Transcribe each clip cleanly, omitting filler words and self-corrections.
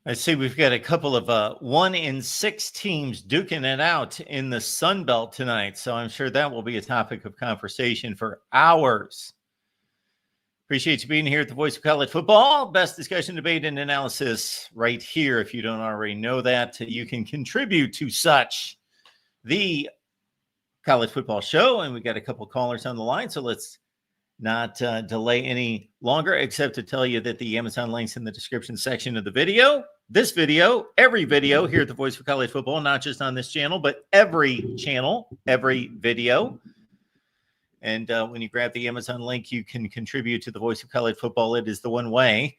I see we've got a couple of 1-6 teams duking it out in the Sun Belt tonight. So I'm sure that will be a topic of conversation for hours. Appreciate you being here at the Voice of College Football. Best discussion, debate, and analysis right here. If you don't already know that, you can contribute to such. The College Football Show, and we got a couple callers on the line. So let's not delay any longer, except to tell you that the Amazon link's in the description section of the video. This video, every video here at the Voice of College Football, not just on this channel, but every channel, every video. And when you grab the Amazon link, you can contribute to the Voice of College Football. It is the one way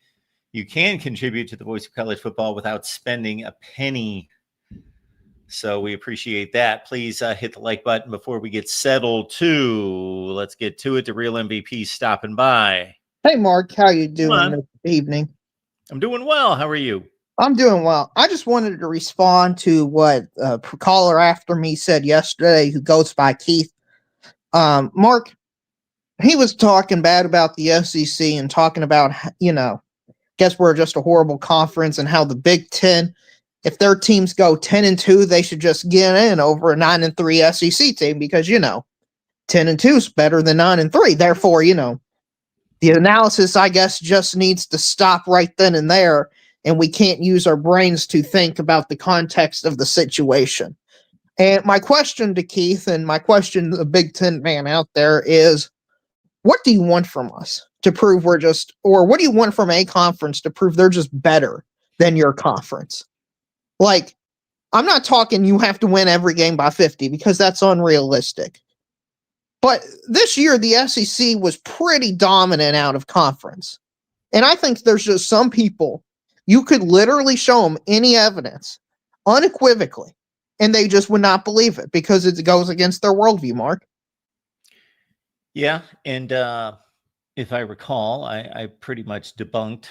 you can contribute to the Voice of College Football without spending a penny. So we appreciate that. Please hit the like button before we get settled too. Let's get to it. The real MVP stopping by. Hey, Mark, how you doing this evening? I'm doing well. How are you? I'm doing well. I just wanted to respond to what a caller after me said yesterday, who goes by Keith. Mark, he was talking bad about the SEC and talking about, guess we're just a horrible conference, and how the Big Ten, if their teams go 10-2, they should just get in over a 9-3 SEC team because, 10-2 is better than 9-3. Therefore, the analysis, I guess, just needs to stop right then and there, and we can't use our brains to think about the context of the situation. And my question to Keith, and my question to the Big Ten man out there is, what do you want from us to prove we're just, or what do you want from a conference to prove they're just better than your conference? Like, I'm not talking you have to win every game by 50 because that's unrealistic. But this year, the SEC was pretty dominant out of conference. And I think there's just some people, you could literally show them any evidence unequivocally, and they just would not believe it because it goes against their worldview, Mark. Yeah, and if I recall, I pretty much debunked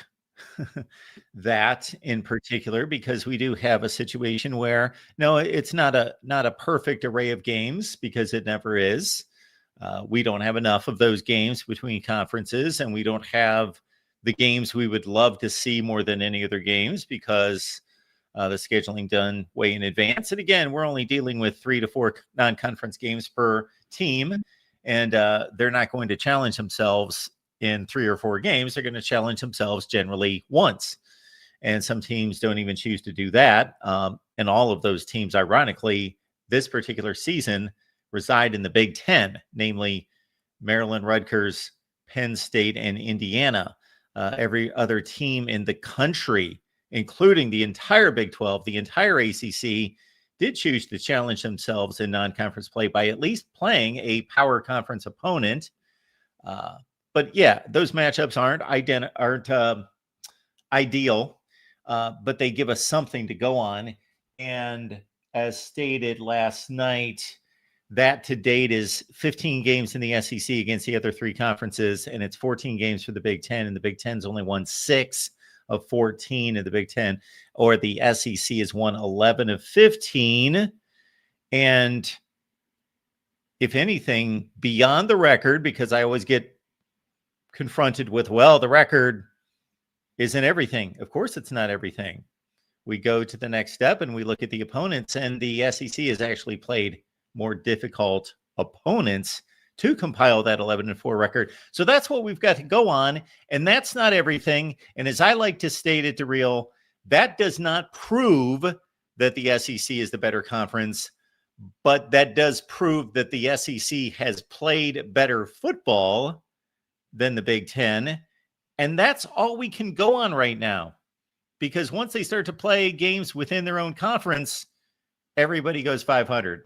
that in particular, because we do have a situation where, no, it's not a perfect array of games, because it never is. We don't have enough of those games between conferences, and we don't have the games we would love to see more than any other games, because the scheduling done way in advance. And again, we're only dealing with 3 to 4 non-conference games per team, and they're not going to challenge themselves in 3 or 4 games. They're going to challenge themselves generally once. And some teams don't even choose to do that. And all of those teams, ironically, this particular season reside in the Big Ten, namely Maryland, Rutgers, Penn State, and Indiana. Every other team in the country, including the entire Big 12, the entire ACC, did choose to challenge themselves in non-conference play by at least playing a power conference opponent. But yeah, those matchups aren't ideal, but they give us something to go on. And as stated last night, that to date is 15 games in the SEC against the other 3 conferences, and it's 14 games for the Big Ten, and the Big Ten's only won 6 of 14 in the Big Ten, or the SEC has won 11 of 15. And if anything, beyond the record, because I always get confronted with, well, the record isn't everything. Of course, it's not everything. We go to the next step and we look at the opponents, and the SEC has actually played more difficult opponents to compile that 11-4 record. So that's what we've got to go on. And that's not everything. And as I like to state it, DeReal, that does not prove that the SEC is the better conference, but that does prove that the SEC has played better football than the Big Ten. And that's all we can go on right now, because once they start to play games within their own conference, everybody goes 500.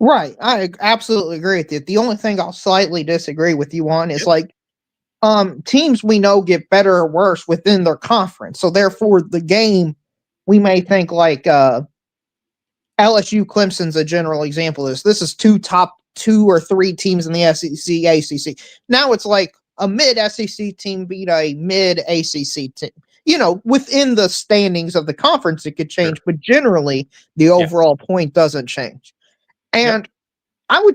Right. I absolutely agree with you. The only thing I'll slightly disagree with you on is teams we know get better or worse within their conference. So therefore the game, we may think like LSU Clemson's a general example of this. This is 2 top 2 or 3 teams in the SEC, ACC. Now it's like a mid SEC team beat a mid ACC team. Within the standings of the conference, it could change, but generally the overall point doesn't change. And I'm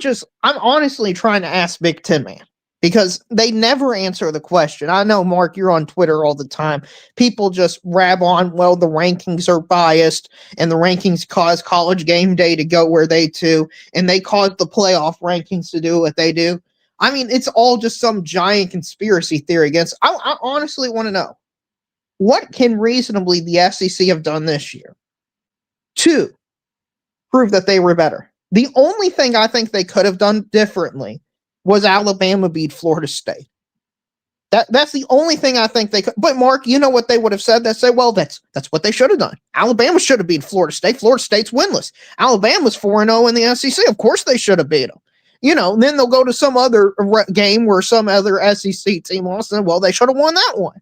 honestly trying to ask Big Ten man, because they never answer the question. I know, Mark, you're on Twitter all the time. People just rab on, well, the rankings are biased and the rankings cause College Game Day to go where they do, and they cause the playoff rankings to do what they do. I mean, it's all just some giant conspiracy theory against. I honestly want to know, what can reasonably the SEC have done this year to prove that they were better? The only thing I think they could have done differently was Alabama beat Florida State. That's the only thing I think they could. But Mark, you know what they would have said? They say, well, that's what they should have done. Alabama should have beat Florida State. Florida State's winless. Alabama's 4-0 in the SEC. Of course they should have beat them. You know, then they'll go to some other game where some other SEC team lost, and well, they should have won that one.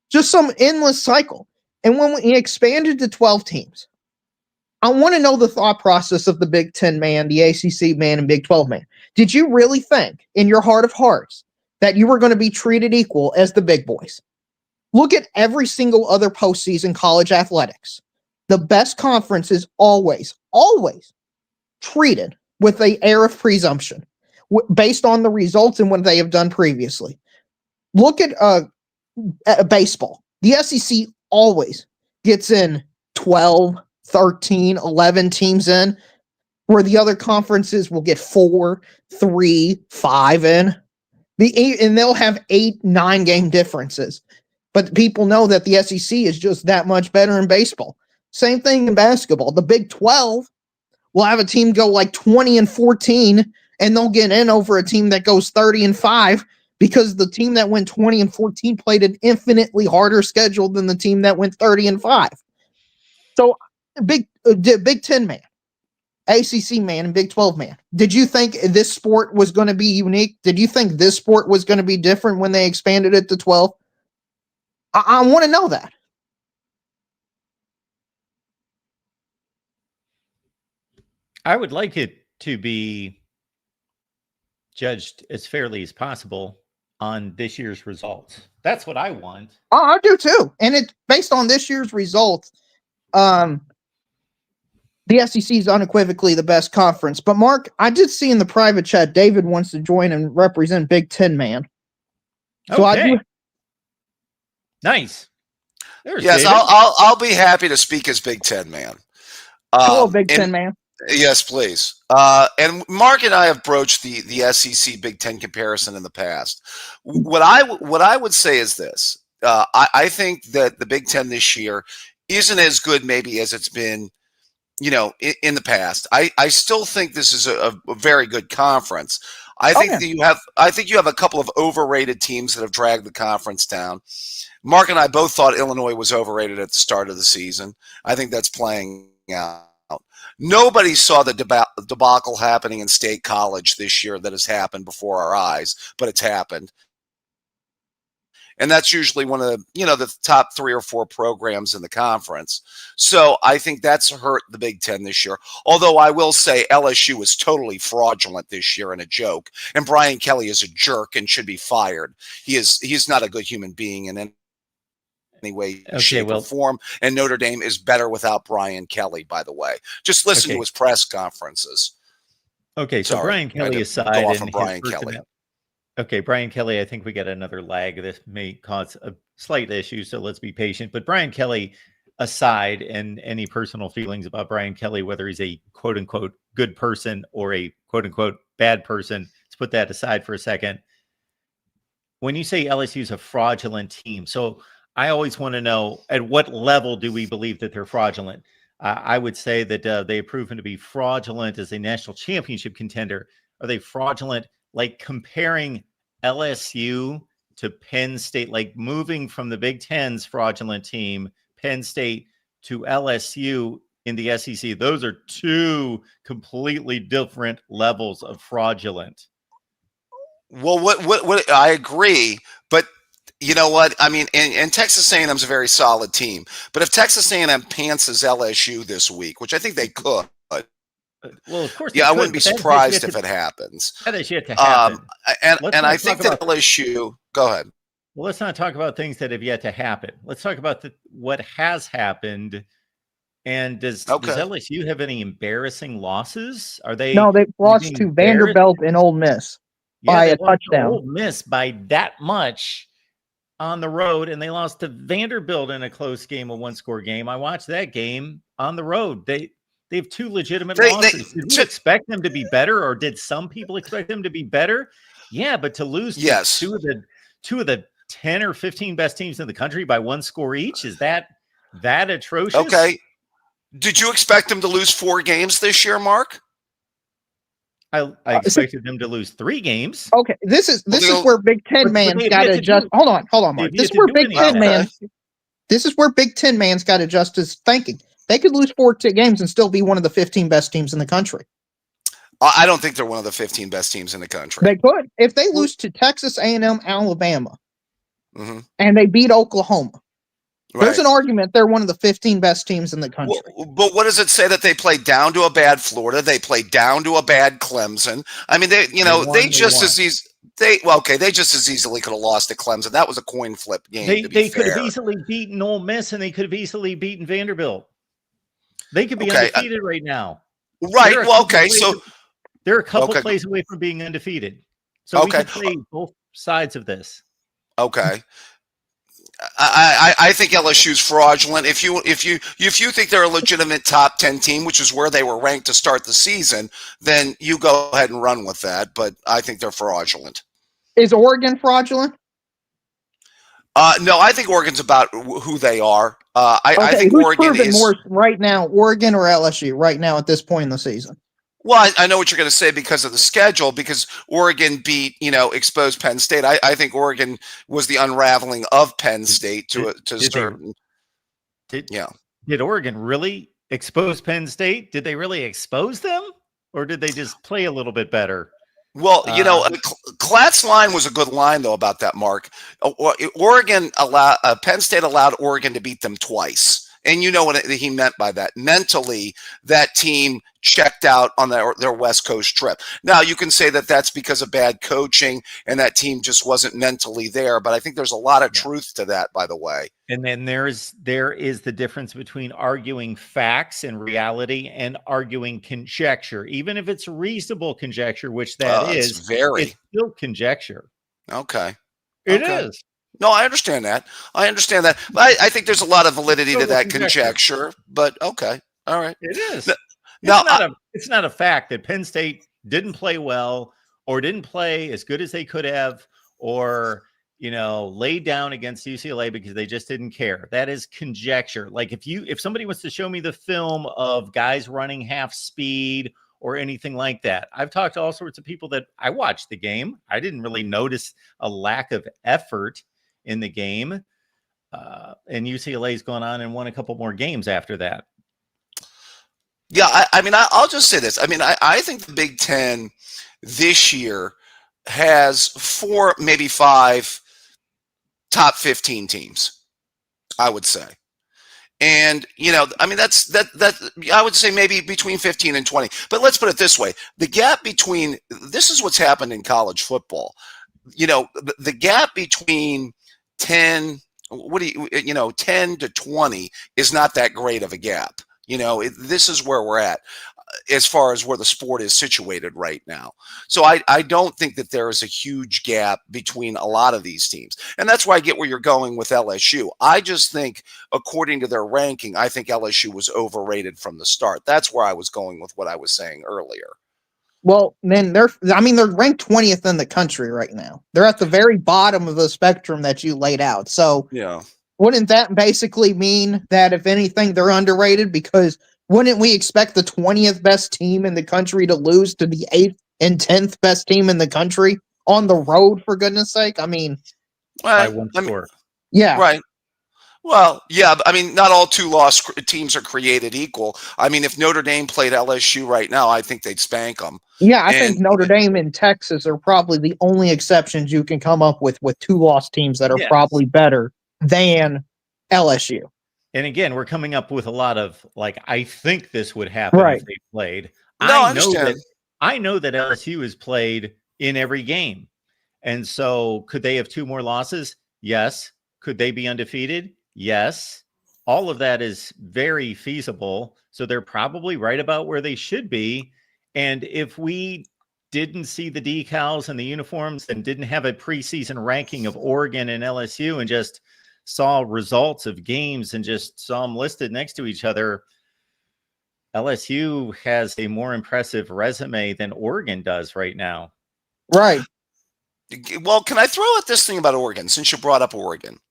Just some endless cycle. And when we expanded to 12 teams, I want to know the thought process of the Big Ten man, the ACC man, and Big 12 man. Did you really think, in your heart of hearts, that you were going to be treated equal as the big boys? Look at every single other postseason college athletics. The best conference is always treated with an air of presumption based on the results and what they have done previously. Look at baseball. The SEC always gets in 12, 13, 11 teams in, where the other conferences will get 4, 3, 5 in. And they'll have 8, 9 game differences. But people know that the SEC is just that much better in baseball. Same thing in basketball. The Big 12 will have a team go like 20-14, and they'll get in over a team that goes 30-5 because the team that went 20-14 played an infinitely harder schedule than the team that went 30-5. So, Big 10 man, ACC man, and Big 12 man. Did you think this sport was going to be unique? Did you think this sport was going to be different when they expanded it to 12? I want to know that. I would like it to be judged as fairly as possible on this year's results. That's what I want. Oh, I do too. And it's based on this year's results. The SEC is unequivocally the best conference. But Mark, I did see in the private chat, David wants to join and represent Big Ten man. So okay. Nice. There's yes, David. I'll be happy to speak as Big Ten man. Hello, Big Ten man. Yes, please. And Mark and I have broached the SEC Big Ten comparison in the past. What I would say is this: I think that the Big Ten this year isn't as good maybe as it's been, in the past. I still think this is a very good conference. I think you have a couple of overrated teams that have dragged the conference down. Mark and I both thought Illinois was overrated at the start of the season. I think that's playing out. Nobody saw the debacle happening in State College this year that has happened before our eyes, but it's happened. And that's usually one of the top 3 or 4 programs in the conference. So I think that's hurt the Big Ten this year. Although I will say LSU is totally fraudulent this year and a joke. And Brian Kelly is a jerk and should be fired. He's not a good human being in any way, shape, or form. And Notre Dame is better without Brian Kelly, by the way. Just listen to his press conferences. Okay, so Brian Kelly aside, and Brian Kelly. Okay, Brian Kelly, I think we got another lag. This may cause a slight issue, so let's be patient. But Brian Kelly aside, and any personal feelings about Brian Kelly, whether he's a quote-unquote good person or a quote-unquote bad person, let's put that aside for a second. When you say LSU is a fraudulent team, so I always want to know, at what level do we believe that they're fraudulent? I would say that they have proven to be fraudulent as a national championship contender. Are they fraudulent? Like comparing LSU to Penn State, like moving from the Big Ten's fraudulent team, Penn State, to LSU in the SEC. Those are 2 completely different levels of fraudulent. Well, what I agree, but you know what? I mean, and Texas A&M is a very solid team. But if Texas A&M pantses LSU this week, which I think they could, well, of course. Yeah, I wouldn't be surprised if it happens. That is yet to happen. And I think that LSU. Go ahead. Well, let's not talk about things that have yet to happen. Let's talk about what has happened. And does LSU have any embarrassing losses? Are they? No, they've lost to Vanderbilt and Ole Miss. by they a lost to touchdown. Ole Miss by that much on the road, and they lost to Vanderbilt in a close game, a one-score game. I watched that game on the road. They have two legitimate losses. Did we expect them to be better, or did some people expect them to be better? Yeah, but to lose to two of the 10 or 15 best teams in the country by one score each, is that atrocious? Okay. Did you expect them to lose 4 games this year, Mark? I expected them to lose 3 games. Okay, this is where Big Ten man's got to adjust. Hold on, Mark. This is where Big Ten man. This is where Big Ten man's got to adjust his thinking. They could lose 4 games and still be one of the 15 best teams in the country. I don't think they're one of the 15 best teams in the country. They could if they lose to Texas A&M, Alabama, and they beat Oklahoma. There's an argument they're one of the 15 best teams in the country. But what does it say that they played down to a bad Florida? They played down to a bad Clemson. I mean, they just as easily could have lost to Clemson. That was a coin flip game. They could have easily beaten Ole Miss, and they could have easily beaten Vanderbilt. They could be undefeated right now. Right. Well, okay. So they're a couple plays away from being undefeated. So we can play both sides of this. Okay. I think LSU's fraudulent. If you think they're a legitimate top 10 team, which is where they were ranked to start the season, then you go ahead and run with that. But I think they're fraudulent. Is Oregon fraudulent? No, I think Oregon's about who they are. I think who's Oregon is more right now, Oregon or LSU right now at this point in the season. Well, I know what you're going to say because of the schedule, because Oregon beat, exposed Penn State. I think Oregon was the unraveling of Penn State to certain. Did Oregon really expose Penn State? Did they really expose them, or did they just play a little bit better? Well, Klatt's line was a good line though about that, Mark. Penn State allowed Oregon to beat them twice. And you know what he meant by that. Mentally, that team checked out on their West Coast trip. Now, you can say that that's because of bad coaching and that team just wasn't mentally there. But I think there's a lot of truth to that, by the way. And then there is the difference between arguing facts and reality and arguing conjecture. Even if it's reasonable conjecture, which it's still conjecture. Okay. It is. No, I understand that. But I think there's a lot of validity to that conjecture. But okay, all right. It is. It's not a fact that Penn State didn't play well or didn't play as good as they could have, or laid down against UCLA because they just didn't care. That is conjecture. Like if somebody wants to show me the film of guys running half speed or anything like that, I've talked to all sorts of people that I watched the game. I didn't really notice a lack of effort in the game, and UCLA's gone on and won a couple more games after that. Yeah, I'll just say this. I think the Big Ten this year has 4, maybe 5 top 15 teams, I would say. And, that's I would say maybe between 15 and 20. But let's put it this way. The gap between, this is what's happened in college football. The gap between 10 to 20 is not that great of a gap. This is where we're at as far as where the sport is situated right now. So I don't think that there is a huge gap between a lot of these teams. And that's why I get where you're going with LSU. I just think, according to their ranking, I think LSU was overrated from the start. That's where I was going with what I was saying earlier. Well, then they're ranked 20th in the country right now. They're at the very bottom of the spectrum that you laid out. So wouldn't that basically mean that, if anything, they're underrated? Because wouldn't we expect the 20th best team in the country to lose to the 8th and 10th best team in the country on the road, for goodness sake? By one score. Yeah. Right. Well, yeah, not all 2-loss teams are created equal. If Notre Dame played LSU right now, I think they'd spank them. Yeah, I think Notre Dame and Texas are probably the only exceptions you can come up with 2-loss teams that are probably better than LSU. And again, we're coming up with a lot of, I think this would happen if they played. I understand. I know that LSU is played in every game. And so could they have 2 more losses? Yes. Could they be undefeated? Yes. All of that is very feasible. So they're probably right about where they should be. And if we didn't see the decals and the uniforms and didn't have a preseason ranking of Oregon and LSU and just saw results of games and just saw them listed next to each other, LSU has a more impressive resume than Oregon does right now. Right. Well, can I throw out this thing about Oregon, since you brought up Oregon?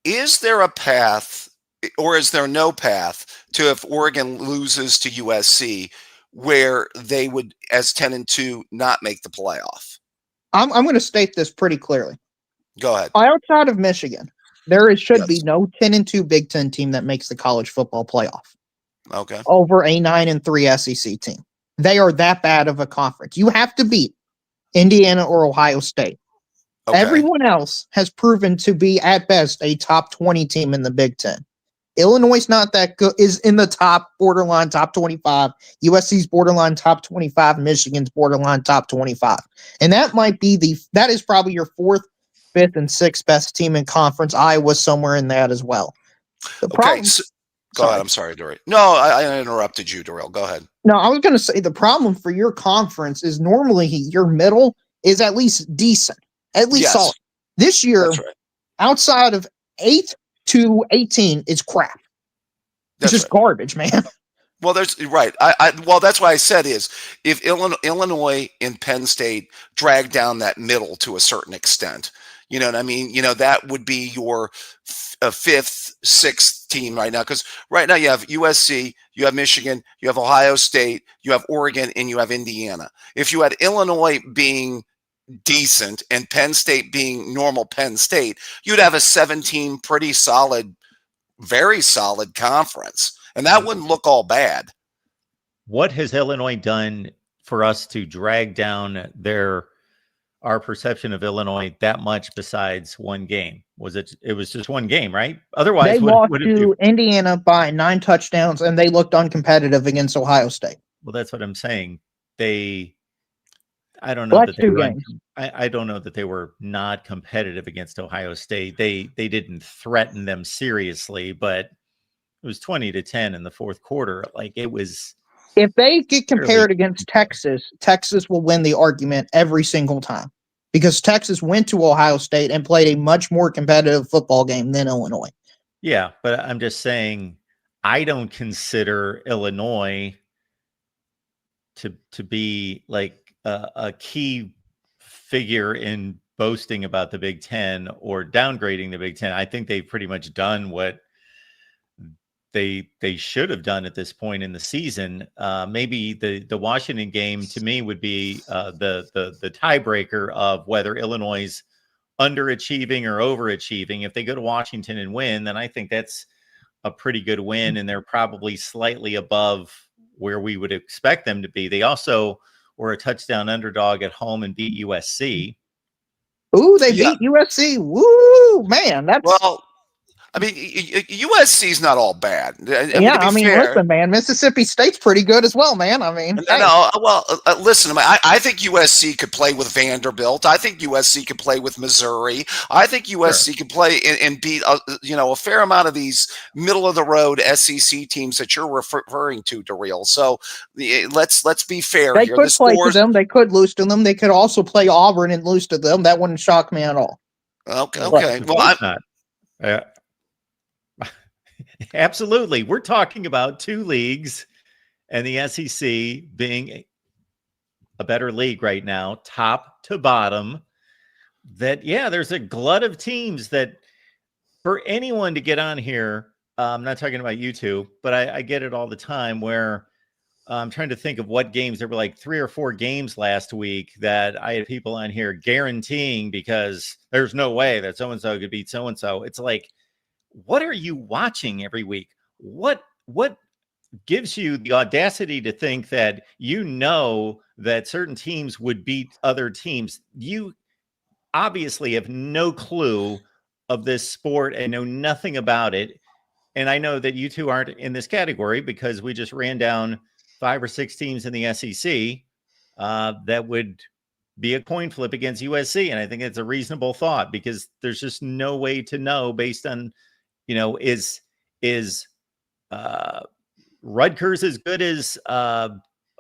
Is there a path, or is there no path, to if Oregon loses to USC, where they would, as 10-2, not make the playoff? I'm going to state this pretty clearly. Go ahead. Outside of Michigan, should be Yes. no 10-2 Big Ten team that makes the college football playoff Okay. over a 9-3 SEC team. They are that bad of a conference. You have to beat Indiana or Ohio State. Okay. Everyone else has proven to be at best a top 20 team in the Big Ten. Illinois is not that good, is in the top borderline top 25. USC's borderline top 25. Michigan's borderline top 25. And that is probably your fourth, fifth, and sixth best team in conference. Iowa's somewhere in that as well. The problem, go ahead. I'm sorry, Dory. No, I interrupted you, Dory. Go ahead. No, I was going to say the problem for your conference is normally your middle is at least decent, at least solid. This year, outside of 8 to 18, it's crap. It's just garbage, man. Well, that's right. Well, that's why I said is if Illinois and Penn State drag down that middle to a certain extent, you know what I mean? You know, that would be your fifth, sixth team right now. Because right now you have USC, you have Michigan, you have Ohio State, you have Oregon, and you have Indiana. If you had Illinois being decent and Penn State being normal Penn State, you'd have a 17 pretty solid, very solid conference. And that wouldn't look all bad. What has Illinois done for us to drag down our perception of Illinois that much besides one game? It was just one game, right? Otherwise, they lost to Indiana by 9 touchdowns, and they looked uncompetitive against Ohio State. Well, that's what I'm saying. I don't know I don't know that they were not competitive against Ohio State. They didn't threaten them seriously, but it was 20-10 in the fourth quarter. Like, it was. If they get compared against Texas, Texas will win the argument every single time because Texas went to Ohio State and played a much more competitive football game than Illinois. Yeah, but I'm just saying I don't consider Illinois to be like a key figure in boasting about the Big Ten or downgrading the Big Ten. I think they've pretty much done what they should have done at this point in the season. Maybe the Washington game to me would be the tiebreaker of whether Illinois is underachieving or overachieving. If they go to Washington and win, then I think that's a pretty good win, and they're probably slightly above where we would expect them to be. They also were a touchdown underdog at home and beat USC. Ooh, they beat USC. Woo, man. That's I mean, USC's not all bad. Listen, man, Mississippi State's pretty good as well, man. I mean, listen, I think USC could play with Vanderbilt. I think USC could play with Missouri. I think USC could play and beat a fair amount of these middle of the road SEC teams that you're referring to, Daryl. So let's be fair. They could play to them. They could lose to them. They could also play Auburn and lose to them. That wouldn't shock me at all. Okay. Well, I'm not. Absolutely. We're talking about two leagues and the SEC being a better league right now, top to bottom. There's a glut of teams that for anyone to get on here, I'm not talking about you two, but I get it all the time where I'm trying to think of what games. There were like 3 or 4 games last week that I had people on here guaranteeing because there's no way that so-and-so could beat so-and-so. It's like, what are you watching every week? What gives you the audacity to think that that certain teams would beat other teams? You obviously have no clue of this sport and know nothing about it. And I know that you two aren't in this category because we just ran down 5 or 6 teams in the SEC that would be a coin flip against USC. And I think it's a reasonable thought because there's just no way to know based on, is Rutgers as good as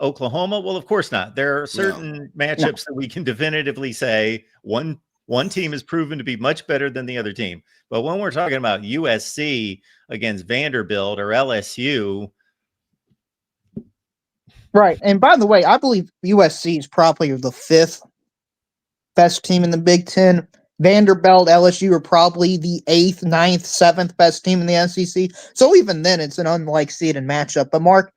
Oklahoma? Well, of course not. There are certain matchups that we can definitively say one team is proven to be much better than the other team. But when we're talking about USC against Vanderbilt or LSU. Right. And by the way, I believe USC is probably the 5th best team in the Big Ten. Vanderbilt, LSU are probably the 8th, 9th, 7th best team in the SEC. So even then, it's an unlike seeded matchup. But Mark,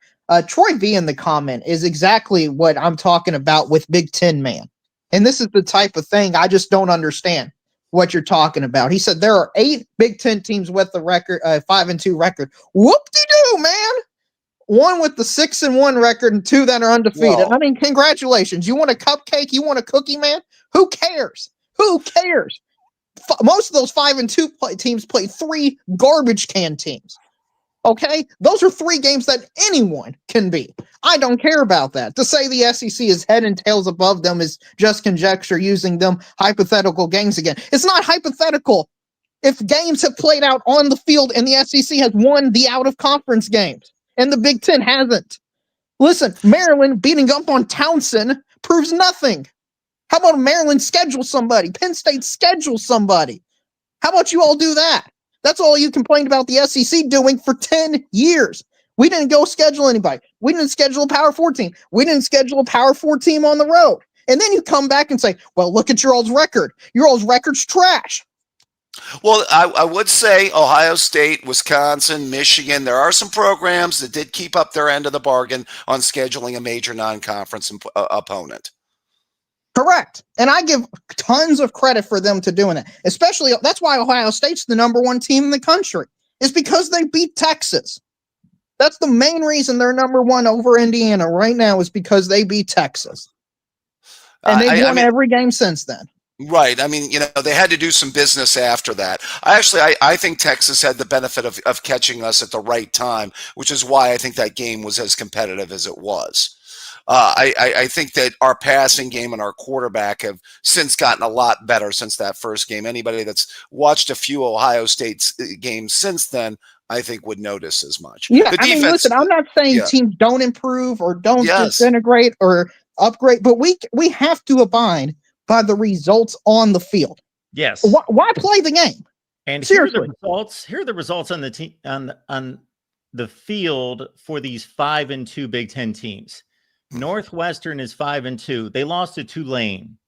Troy V in the comment is exactly what I'm talking about with Big Ten man. And this is the type of thing I just don't understand what you're talking about. He said there are 8 Big Ten teams with the record, 5-2 record. Whoop-de-doo, man. 1 with the 6-1 record and 2 that are undefeated. Whoa. I mean, congratulations. You want a cupcake? You want a cookie, man? Who cares? Who cares? Most of those 5-2 teams play 3 garbage can teams. Okay? Those are 3 games that anyone can beat. I don't care about that. To say the SEC is head and tails above them is just conjecture using them hypothetical games again. It's not hypothetical. If games have played out on the field and the SEC has won the out-of-conference games and the Big Ten hasn't. Listen, Maryland beating up on Townsend proves nothing. How about Maryland schedule somebody? Penn State schedule somebody. How about you all do that? That's all you complained about the SEC doing for 10 years. We didn't go schedule anybody. We didn't schedule a Power 4 team. We didn't schedule a Power 4 team on the road. And then you come back and say, well, look at your all's record. Your all's record's trash. Well, I would say Ohio State, Wisconsin, Michigan, there are some programs that did keep up their end of the bargain on scheduling a major non-conference opponent. Correct. And I give tons of credit for them to doing that. Especially, that's why Ohio State's the #1 team in the country. Is because they beat Texas. That's the main reason they're #1 over Indiana right now is because they beat Texas. And they've won every game since then. Right. I mean, they had to do some business after that. I think Texas had the benefit of catching us at the right time, which is why I think that game was as competitive as it was. I think that our passing game and our quarterback have since gotten a lot better since that first game. Anybody that's watched a few Ohio State games since then, I think would notice as much. Yeah, listen, I'm not saying teams don't improve or don't disintegrate or upgrade, but we have to abide by the results on the field. Yes. Why play the game? And seriously, here are the results on the team on the field for these 5-2 Big Ten teams. Northwestern is 5-2. They lost to Tulane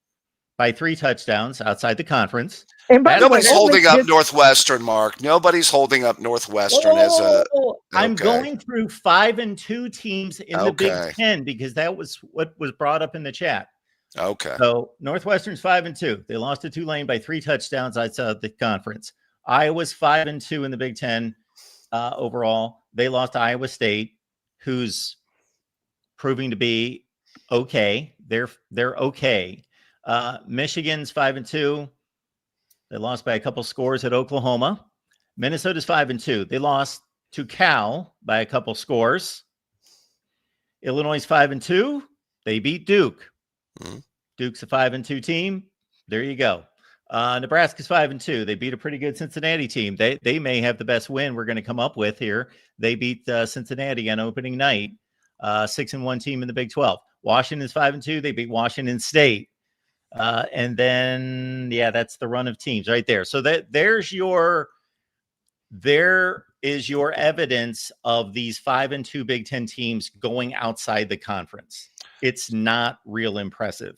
by 3 touchdowns outside the conference. And nobody's holding up Northwestern, Mark. Nobody's holding up Northwestern as a. Okay. I'm going through 5-2 teams in the Big Ten because that was what was brought up in the chat. Okay. So Northwestern's 5-2. They lost to Tulane by 3 touchdowns outside the conference. Iowa's 5-2 in the Big Ten overall. They lost to Iowa State, who's proving to be okay. They're okay. Michigan's 5-2. They lost by a couple scores at Oklahoma. Minnesota's 5-2. They lost to Cal by a couple scores. Illinois 5-2. They beat Duke. Duke's a 5-2 team. There you go. Nebraska's 5-2. They beat a pretty good Cincinnati team. They may have the best win we're going to come up with here. They beat Cincinnati on opening night. 6-1 team in the Big 12. Washington's 5-2. They beat Washington State. And then, that's the run of teams right there. So there is your evidence of these 5-2 Big Ten teams going outside the conference. It's not real impressive.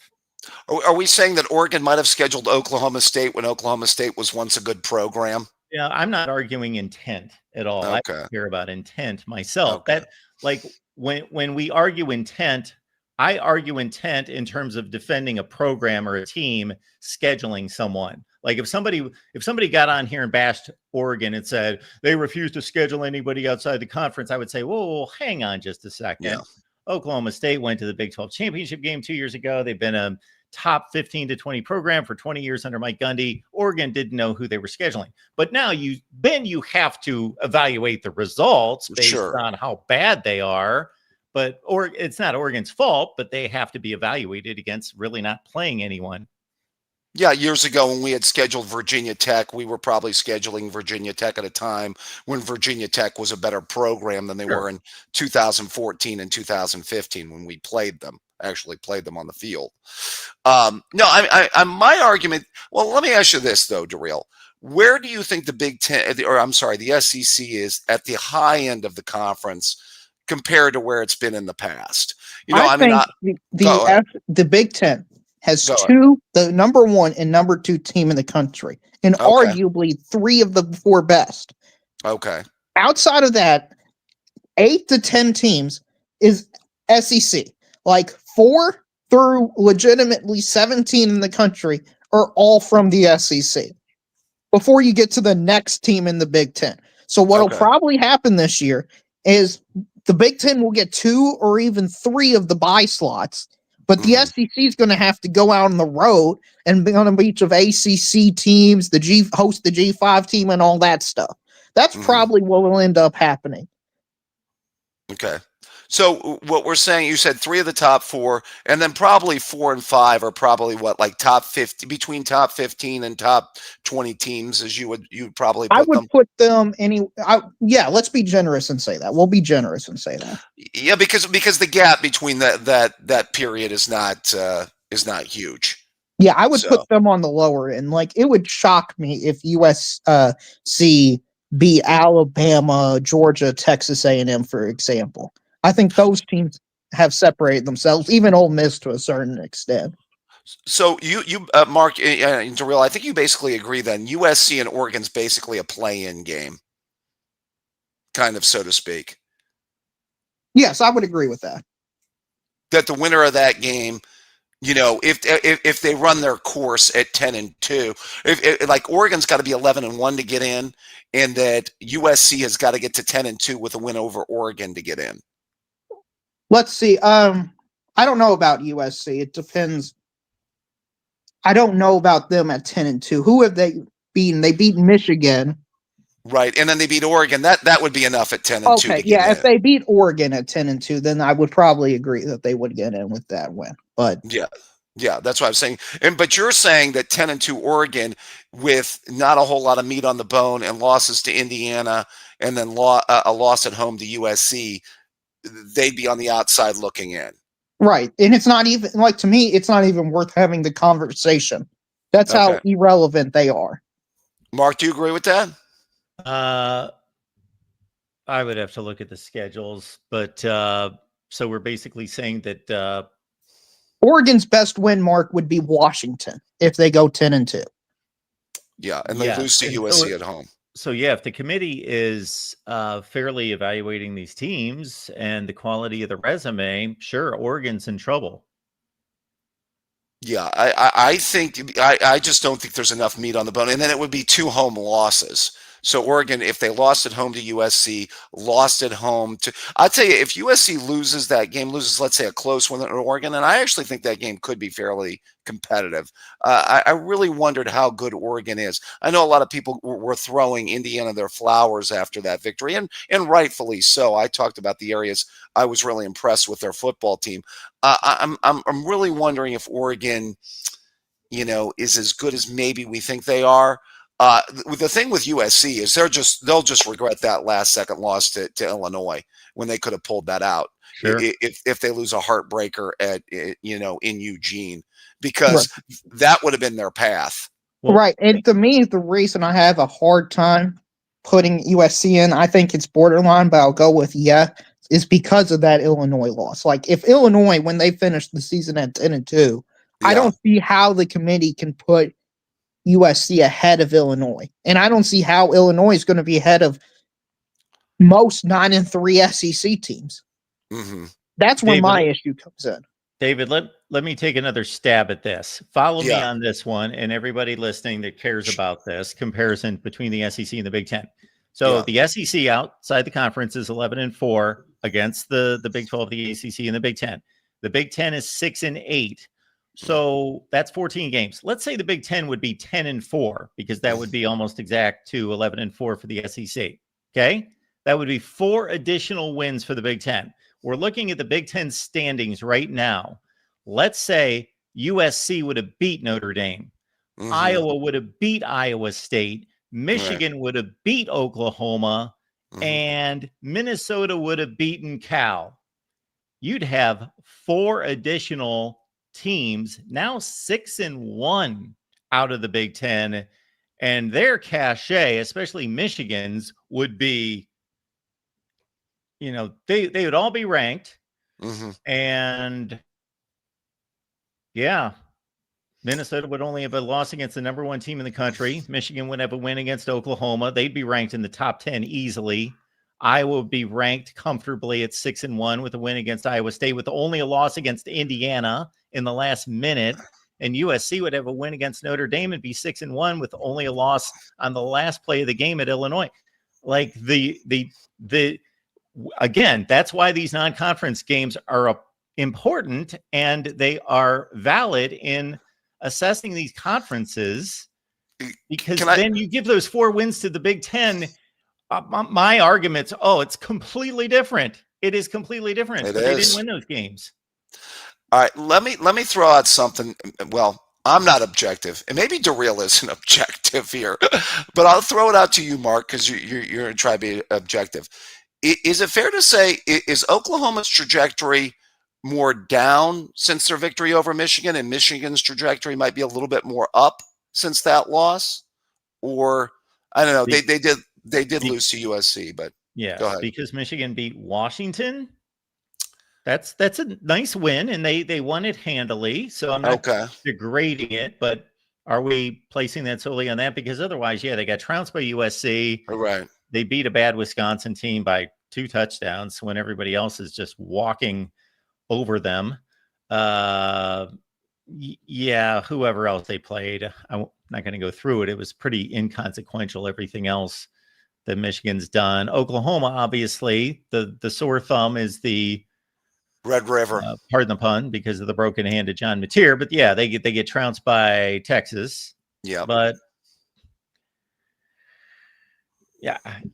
Are we saying that Oregon might have scheduled Oklahoma State when Oklahoma State was once a good program? Yeah, I'm not arguing intent at all. Okay. I don't care about intent myself. Okay. That, like, when we argue intent, I argue intent in terms of defending a program or a team scheduling someone. Like if somebody got on here and bashed Oregon and said they refuse to schedule anybody outside the conference, I would say, whoa, hang on just a second. Yeah. Oklahoma State went to the Big 12 championship game 2 years ago. They've been a top 15 to 20 program for 20 years under Mike Gundy. Oregon didn't know who they were scheduling. But now you have to evaluate the results based on how bad they are. But it's not Oregon's fault, but they have to be evaluated against really not playing anyone. Yeah, years ago when we had scheduled Virginia Tech, we were probably scheduling Virginia Tech at a time when Virginia Tech was a better program than they were Sure. in 2014 and 2015 when we actually played them on the field. No, my argument. Well, let me ask you this though, Darrell. Where do you think the Big Ten, or I'm sorry, the SEC is at the high end of the conference compared to where it's been in the past? I I mean, think the go ahead, the Big Ten has go ahead. the number one and number two team in the country, and Okay, arguably three of the four best. okay, Outside of that, 8 to 10 teams is SEC. Like 4 through legitimately 17 in the country are all from the SEC before you get to the next team in the Big Ten. So what'll okay. probably happen this year is the Big Ten will get 2 or even 3 of the bye slots, but the Hmm. SEC is going to have to go out on the road and be on a bunch of ACC teams, host the G5 team, and all that stuff. That's Hmm. probably what will end up happening. Okay. So what we're saying, you said 3 of the top 4, and then probably 4 and 5 are probably what, like top 50, between top 15 and top 20 teams, as you'd probably I put would them. put them yeah, let's be generous and say that. We'll be generous and say that. Yeah, because the gap between that period is not huge. Yeah, I would So put them on the lower end. Like it would shock me if USC beat Alabama, Georgia, Texas A&M, for example. I think those teams have separated themselves, even Ole Miss to a certain extent. so you Mark and Darrell, I think you basically agree then USC and Oregon's basically a play-in game, kind of, so to speak. Yes, I would agree with that. That the winner of that game, if they run their course at 10-2, if like Oregon's got to be 11-1 to get in, and that USC has got to get to 10-2 with a win over Oregon to get in. Let's see. I don't know about USC. It depends. I don't know about them at 10-2. Who have they beaten? They beat Michigan. Right, and then they beat Oregon. That would be enough at 10-2 Okay, to get yeah. If in. they beat Oregon at 10-2, then I would probably agree that they would get in with that win. But Yeah. Yeah, that's what I'm saying. But you're saying that 10-2 Oregon with not a whole lot of meat on the bone and losses to Indiana and then a loss at home to USC, they'd be on the outside looking in. right, and it's not even like to me, it's not even worth having the conversation. That's how Okay. irrelevant they are. Mark, do you agree with that? Uh, I would have to look at the schedules, but so we're basically saying that Oregon's best win mark would be Washington if they go 10-2. Yeah, and they lose yes, to and USC at home. so yeah, if the committee is fairly evaluating these teams and the quality of the resume, sure, Oregon's in trouble. Yeah, I think I just don't think there's enough meat on the bone. And then it would be 2 home losses. So Oregon, if they lost at home to USC, lost at home to, I'd tell you, if USC loses that game, loses, let's say, a close one at Oregon, and I actually think that game could be fairly competitive. I really wondered how good Oregon is. I know a lot of people were throwing Indiana their flowers after that victory, and rightfully so. I talked about the areas I was really impressed with their football team. I'm really wondering if Oregon, is as good as maybe we think they are. The thing with USC is they'll just regret that last second loss to Illinois when they could have pulled that out. Sure. If they lose a heartbreaker in Eugene, Right. because that would have been their path. Well, Right. And to me, the reason I have a hard time putting USC in, I think it's borderline, but I'll go with is because of that Illinois loss. Like if Illinois, when they finish the season at 10-2, I Yeah. don't see how the committee can put USC ahead of Illinois. And I don't see how Illinois is going to be ahead of most 9-3 SEC teams. Hmm. That's where David, my issue comes in. David, let me take another stab at this. Follow me Yeah. on this one, and everybody listening that cares about this comparison between the SEC and the Big Ten. So Yeah. the SEC outside the conference is 11-4 against the Big 12, the ACC, and the Big Ten. The Big Ten is 6-8. So that's 14 games. Let's say the Big Ten would be 10-4 because that would be almost exact to 11-4 for the SEC. Okay, that would be 4 additional wins for the Big Ten. We're looking at the Big Ten standings right now. Let's say USC would have beat Notre Dame. Iowa would have beat Iowa State. Michigan would have beat Oklahoma. And Minnesota would have beaten Cal. You'd have 4 additional teams, now 6-1 out of the Big Ten. And their cachet, especially Michigan's, would be, they would all be ranked. And yeah, Minnesota would only have a loss against the number 1 team in the country. Michigan would have a win against Oklahoma. They'd be ranked in the top 10 easily. Iowa would be ranked comfortably at 6-1 with a win against Iowa State, with only a loss against Indiana in the last minute. And USC would have a win against Notre Dame and be 6-1 with only a loss on the last play of the game at Illinois. Like again, that's why these non-conference games are important, and they are valid in assessing these conferences, because then you give those 4 wins to the Big Ten. My argument's, it's completely different. It is completely different. But they didn't win those games. All right, let me throw out something. Well, I'm not objective, and maybe Darrell isn't objective here, but I'll throw it out to you, Mark, because you're going to try to be objective. Is it fair to say, is Oklahoma's trajectory more down since their victory over Michigan, and Michigan's trajectory might be a little bit more up since that loss? Or I don't know. They did lose to USC, but go ahead. Because Michigan beat Washington. That's a nice win, and they won it handily. So I'm not degrading it, but are we placing that solely on that? Because otherwise, they got trounced by USC. Right. They beat a bad Wisconsin team by 2 touchdowns when everybody else is just walking over them. Whoever else they played, I'm not going to go through it. It was pretty inconsequential, everything else that Michigan's done. Oklahoma, obviously, the sore thumb is the Red River. Pardon the pun, because of the broken hand of John Mateer. But they get trounced by Texas. Yeah. But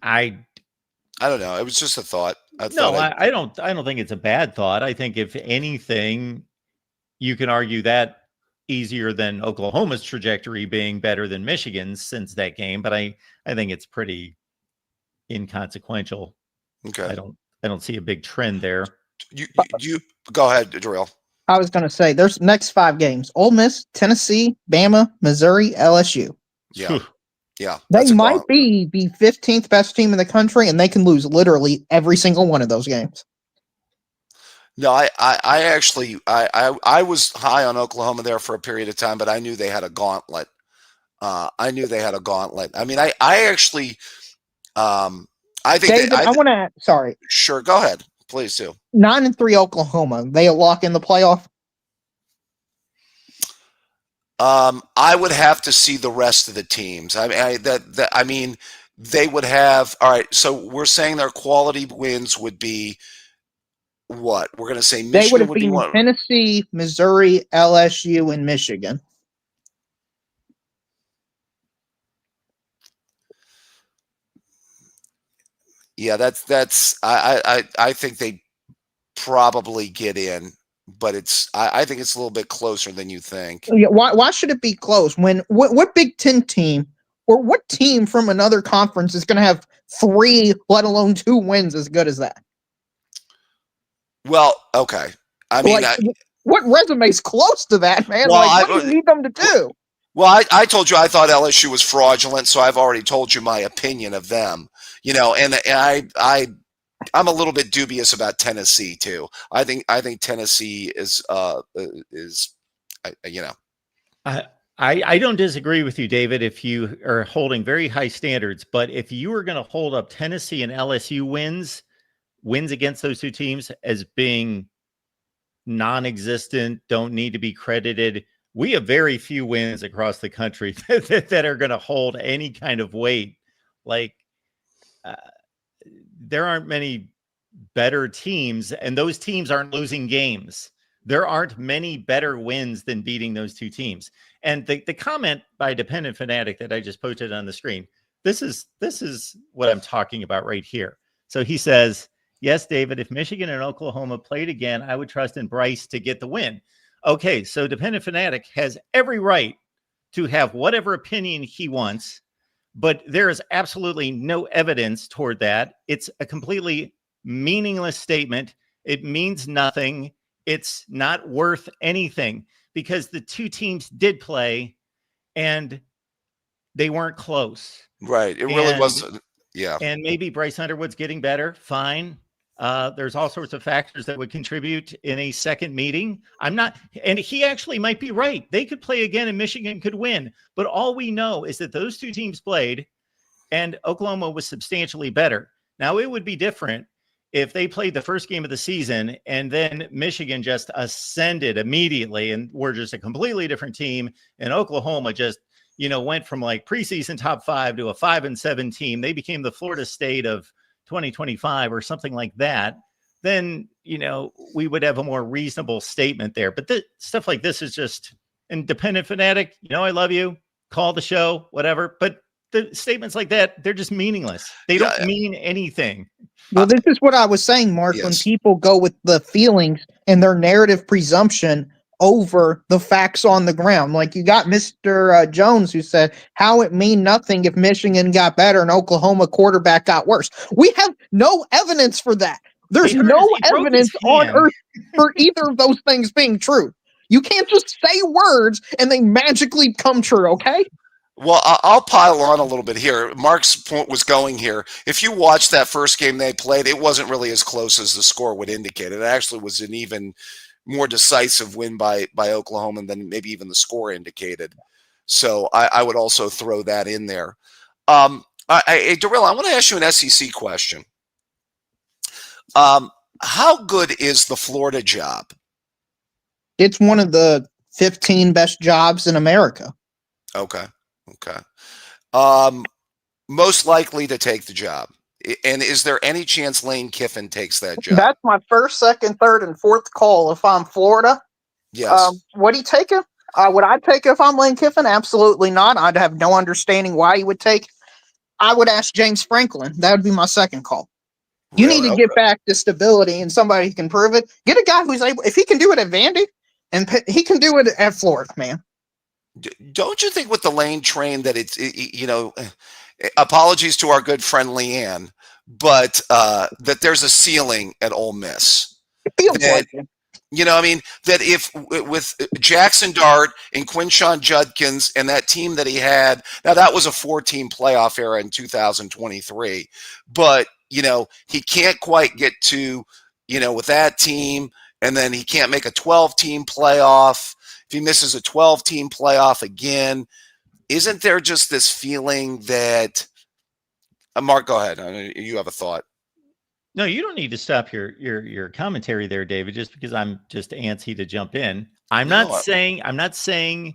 I don't know. It was just a thought. I don't think it's a bad thought. I think if anything, you can argue that easier than Oklahoma's trajectory being better than Michigan's since that game. But I think it's pretty inconsequential. Okay. I don't see a big trend there. You go ahead, Darrell. I was going to say, there's next 5 games: Ole Miss, Tennessee, Bama, Missouri, LSU. Yeah. Yeah. They might be the 15th best team in the country, and they can lose literally every single one of those games. No, I actually was high on Oklahoma there for a period of time, but I knew they had a gauntlet. I mean, I actually, I think David, I want to. Sorry. Sure, go ahead, please do. 9-3 Oklahoma. They a lock in the playoff. I would have to see the rest of the teams. I mean, they would have. All right, so we're saying their quality wins would be what? We're going to say Michigan they would have been what? Tennessee, Missouri, LSU, and Michigan. Yeah, that's. I think they probably get in. But I think it's a little bit closer than you think. Yeah, why should it be close? When what Big Ten team or what team from another conference is going to have 3, let alone 2 wins as good as that? Well, okay. I mean, what resume is close to that, man? Well, what do you need them to do? Well, I told you I thought LSU was fraudulent, so I've already told you my opinion of them. And I'm a little bit dubious about Tennessee too. I think Tennessee is. I don't disagree with you, David, if you are holding very high standards. But if you were going to hold up Tennessee and LSU wins against those 2 teams as being non-existent, don't need to be credited, we have very few wins across the country that are going to hold any kind of weight. There aren't many better teams, and those teams aren't losing games. There aren't many better wins than beating those 2 teams. And the comment by Dependent Fanatic that I just posted on the screen, this is what I'm talking about right here. So he says, yes, David, if Michigan and Oklahoma played again, I would trust in Bryce to get the win. Okay, so Dependent Fanatic has every right to have whatever opinion he wants, but there is absolutely no evidence toward that. It's a completely meaningless statement. It means nothing. It's not worth anything because the two teams did play and they weren't close. Right. It really wasn't. Yeah. And maybe Bryce Underwood's getting better. Fine. There's all sorts of factors that would contribute in a second meeting. And he actually might be right. They could play again and Michigan could win. But all we know is that those two teams played and Oklahoma was substantially better. Now, it would be different if they played the first game of the season and then Michigan just ascended immediately and were just a completely different team, and Oklahoma just, went from like preseason top 5 to a 5-7 team. They became the Florida State of 2025 or something like that. Then, we would have a more reasonable statement there. But stuff like this is just independent fanatic. I love you. Call the show, whatever. But the statements like that, they're just meaningless. They don't mean anything. Well, this is what I was saying, Mark, Yes. when people go with the feelings and their narrative presumption over the facts on the ground. Like you got Mr. Jones who said how it mean nothing if Michigan got better and Oklahoma quarterback got worse. We have no evidence for that. There's no evidence on earth for either of those things being true. You can't just say words and they magically come true, okay? Well, I'll pile on a little bit here. Mark's point was going here. If you watch that first game they played, it wasn't really as close as the score would indicate. It actually was an even more decisive win by Oklahoma than maybe even the score indicated. So I would also throw that in there. Darrell, I want to ask you an SEC question. How good is the Florida job? It's one of the 15 best jobs in America. Okay. Most likely to take the job. And is there any chance Lane Kiffin takes that job? That's my first, second, third, and fourth call if I'm Florida. Yes. Would he take it? Would I take it if I'm Lane Kiffin? Absolutely not. I'd have no understanding why he would take. I would ask James Franklin. That would be my second call. You Really? need to get back to stability and somebody who can prove it. Get a guy who's able, if he can do it at Vandy, and he can do it at Florida, man. Don't you think with the Lane train that apologies to our good friend Leanne, but that there's a ceiling at Ole Miss. It feels like it. That if with Jackson Dart and Quinshon Judkins and that team that he had, now that was a 4-team playoff era in 2023, but, he can't quite get to, with that team, and then he can't make a 12-team playoff. If he misses a 12-team playoff again, isn't there just this feeling that Mark, go ahead. You have a thought. No, you don't need to stop your commentary there, David, just because I'm just antsy to jump in. I'm not saying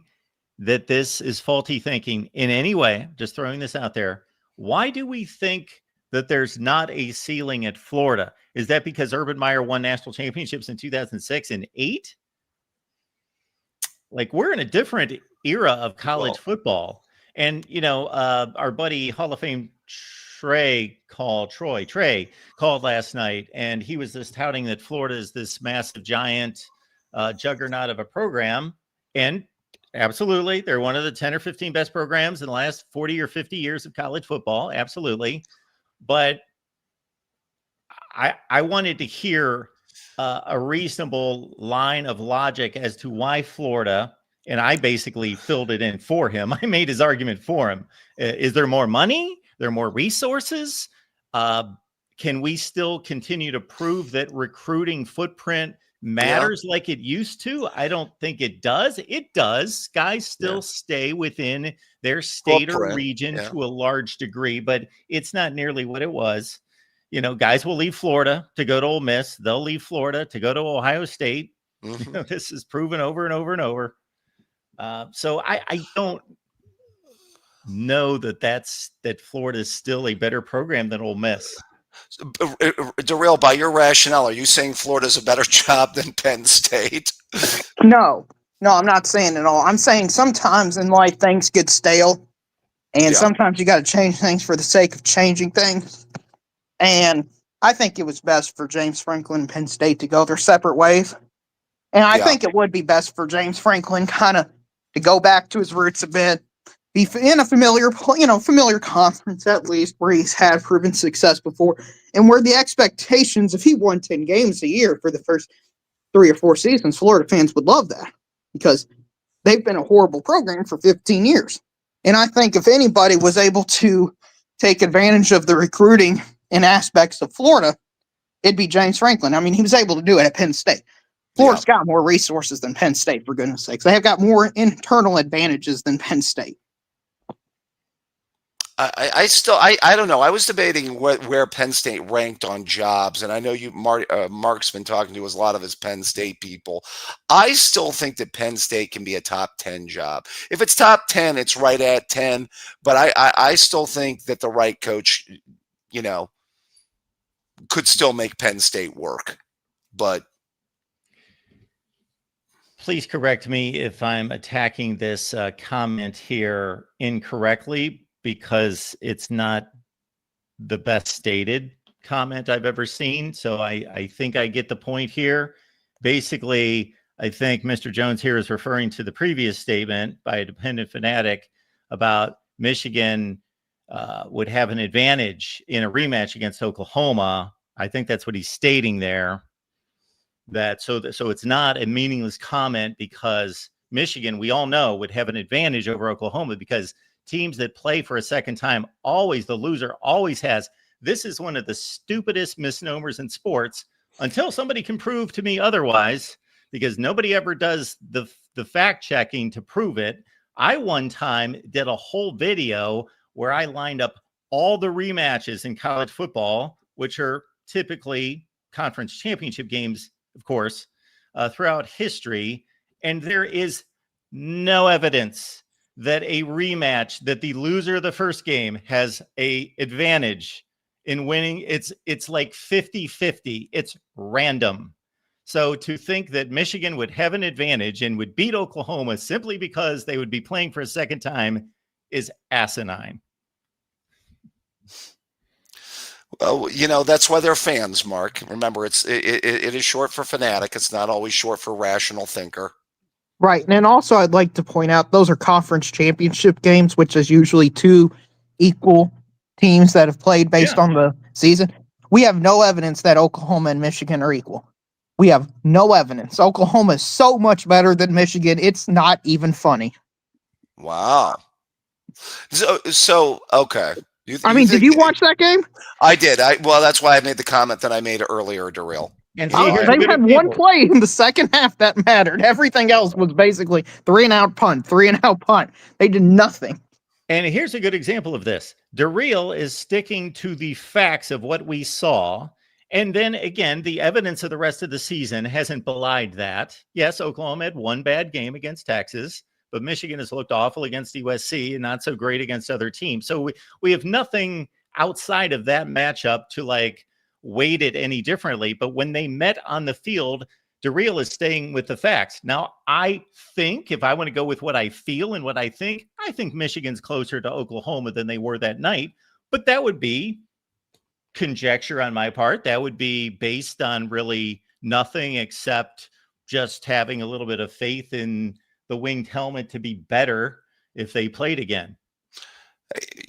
that this is faulty thinking in any way. Just throwing this out there. Why do we think that there's not a ceiling at Florida? Is that because Urban Meyer won national championships in 2006 and 2008? Like, we're in a different era of college football. And, our buddy Hall of Fame Trey called last night, and he was just touting that Florida is this massive, giant juggernaut of a program. And absolutely, they're one of the 10 or 15 best programs in the last 40 or 50 years of college football. Absolutely. But I wanted to hear a reasonable line of logic as to why Florida, and I basically filled it in for him. I made his argument for him. Is there more money? There are more resources? Can we still continue to prove that recruiting footprint matters like it used to? I don't think it does. It does. Guys still stay within their state or region to a large degree, but it's not nearly what it was. Guys will leave Florida to go to Ole Miss. They'll leave Florida to go to Ohio State. Mm-hmm. This is proven over and over and over. So I don't know that Florida is still a better program than Ole Miss. Darrell, by your rationale, are you saying Florida's a better job than Penn State? No, I'm not saying at all. I'm saying sometimes in life things get stale, and sometimes you got to change things for the sake of changing things. And I think it was best for James Franklin and Penn State to go their separate ways. And I think it would be best for James Franklin kind of to go back to his roots a bit, be in a familiar conference at least where he's had proven success before, and where the expectations, if he won 10 games a year for the first 3 or 4 seasons, Florida fans would love that because they've been a horrible program for 15 years. And I think if anybody was able to take advantage of the recruiting and aspects of Florida, it'd be James Franklin. I mean, he was able to do it at Penn State. Florida's got more resources than Penn State, for goodness sakes. They have got more internal advantages than Penn State. I don't know. I was debating where Penn State ranked on jobs, and I know Mark's been talking to a lot of his Penn State people. I still think that Penn State can be a top 10 job. If it's top 10, it's right at 10. But I still think that the right coach, could still make Penn State work. But please correct me if I'm attacking this comment here incorrectly, because it's not the best stated comment I've ever seen. So I think I get the point here. Basically, I think Mr. Jones here is referring to the previous statement by a dependent fanatic about Michigan would have an advantage in a rematch against Oklahoma. I think that's what he's stating there. So it's not a meaningless comment, because Michigan, we all know, would have an advantage over Oklahoma, because teams that play for a second time, always the loser always has. This is one of the stupidest misnomers in sports, until somebody can prove to me otherwise, because nobody ever does the fact checking to prove it. I one time did a whole video where I lined up all the rematches in college football, which are typically conference championship games, of course, throughout history. And there is no evidence that a rematch, that the loser of the first game has a advantage in winning. It's like 50-50. It's random. So to think that Michigan would have an advantage and would beat Oklahoma simply because they would be playing for a second time is asinine. Well, that's why they're fans, Mark. Remember, it is short for fanatic. It's not always short for rational thinker. Right. And then also I'd like to point out those are conference championship games, which is usually 2 equal teams that have played based on the season. We have no evidence that Oklahoma and Michigan are equal. We have no evidence. Oklahoma is so much better than Michigan. It's not even funny. Wow. So okay. Did you watch that game? I did. Well, that's why I made the comment that I made earlier, Darrell. And they had one play in the second half that mattered. Everything else was basically 3-and-out punt, 3-and-out punt. They did nothing. And here's a good example of this. Darrell is sticking to the facts of what we saw. And then again, the evidence of the rest of the season hasn't belied that. Yes, Oklahoma had one bad game against Texas, but Michigan has looked awful against USC and not so great against other teams. So we have nothing outside of that matchup to weight it any differently. But when they met on the field, Darrell is staying with the facts. Now, I think if I want to go with what I feel and what I think Michigan's closer to Oklahoma than they were that night. But that would be conjecture on my part. That would be based on really nothing except just having a little bit of faith in the winged helmet to be better if they played again.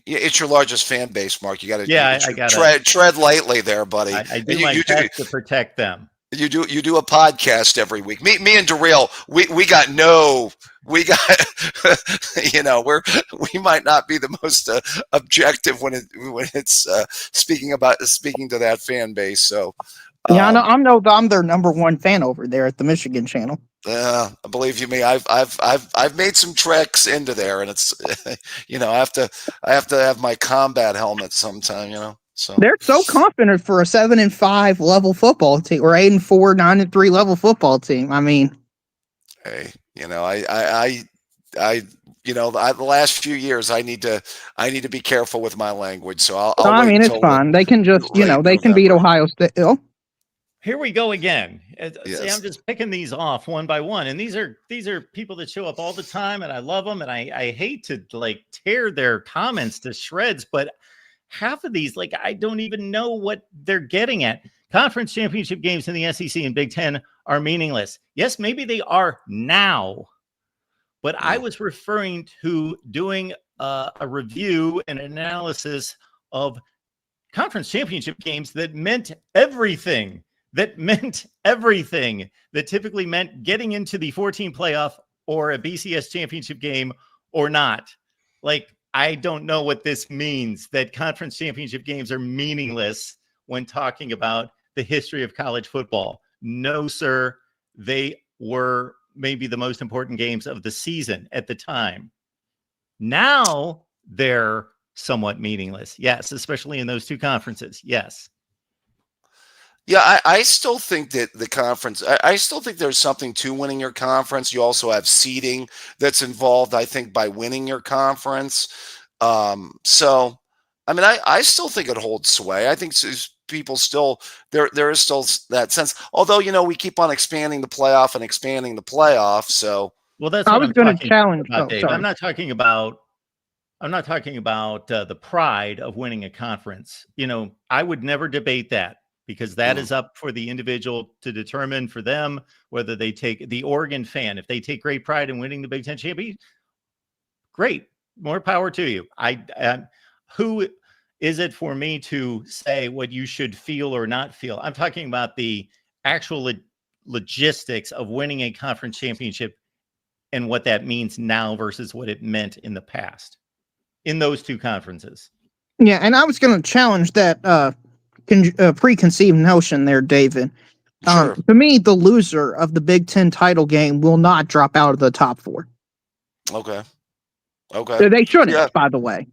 It's your largest fan base, Mark. You got to I gotta tread lightly there, buddy. I do my best to protect them. You do a podcast every week. Me and Darrell, we might not be the most objective when it's speaking to that fan base. So I'm their number one fan over there at the Michigan channel. Believe you me, I've made some treks into there, and it's I have to have my combat helmet sometime. So they're so confident for a 7-5 level football team, or 8-4, 9-3 level football team. I mean, hey, the last few years I need to be careful with my language. So it's fine. They can just they can beat Ohio State. Oh. Here we go again. Yes. See, I'm just picking these off one by one, and these are people that show up all the time, and I love them, and I hate to tear their comments to shreds, but half of these, I don't even know what they're getting at. Conference championship games in the SEC and Big Ten are meaningless. Yes, maybe they are now, but I was referring to doing a review and analysis of conference championship games that meant everything. That typically meant getting into the 14 playoff or a BCS championship game or not. Like, I don't know what this means, that conference championship games are meaningless when talking about the history of college football. No, sir. They were maybe the most important games of the season at the time. Now they're somewhat meaningless. Yes, especially in those two conferences. Yes. Yeah, I still think that the conference, I still think there's something to winning your conference. You also have seeding that's involved, I think, by winning your conference. So, I mean, I still think it holds sway. I think people still, there is still that sense. Although, we keep on expanding the playoff and expanding the playoff. So, well, that's I what was I'm going to talking challenge. about, Oh, Dave. sorry. I'm not talking about the pride of winning a conference. I would never debate that, because that is up for the individual to determine for them whether they take the Oregon fan. If they take great pride in winning the Big Ten championship, great, more power to you. Who is it for me to say what you should feel or not feel? I'm talking about the actual logistics of winning a conference championship and what that means now versus what it meant in the past in those two conferences. Yeah, and I was going to challenge that preconceived notion there, David. sure. To me, the loser of the Big Ten title game will not drop out of the top four. Okay. Okay. They shouldn't, Yeah. by the way.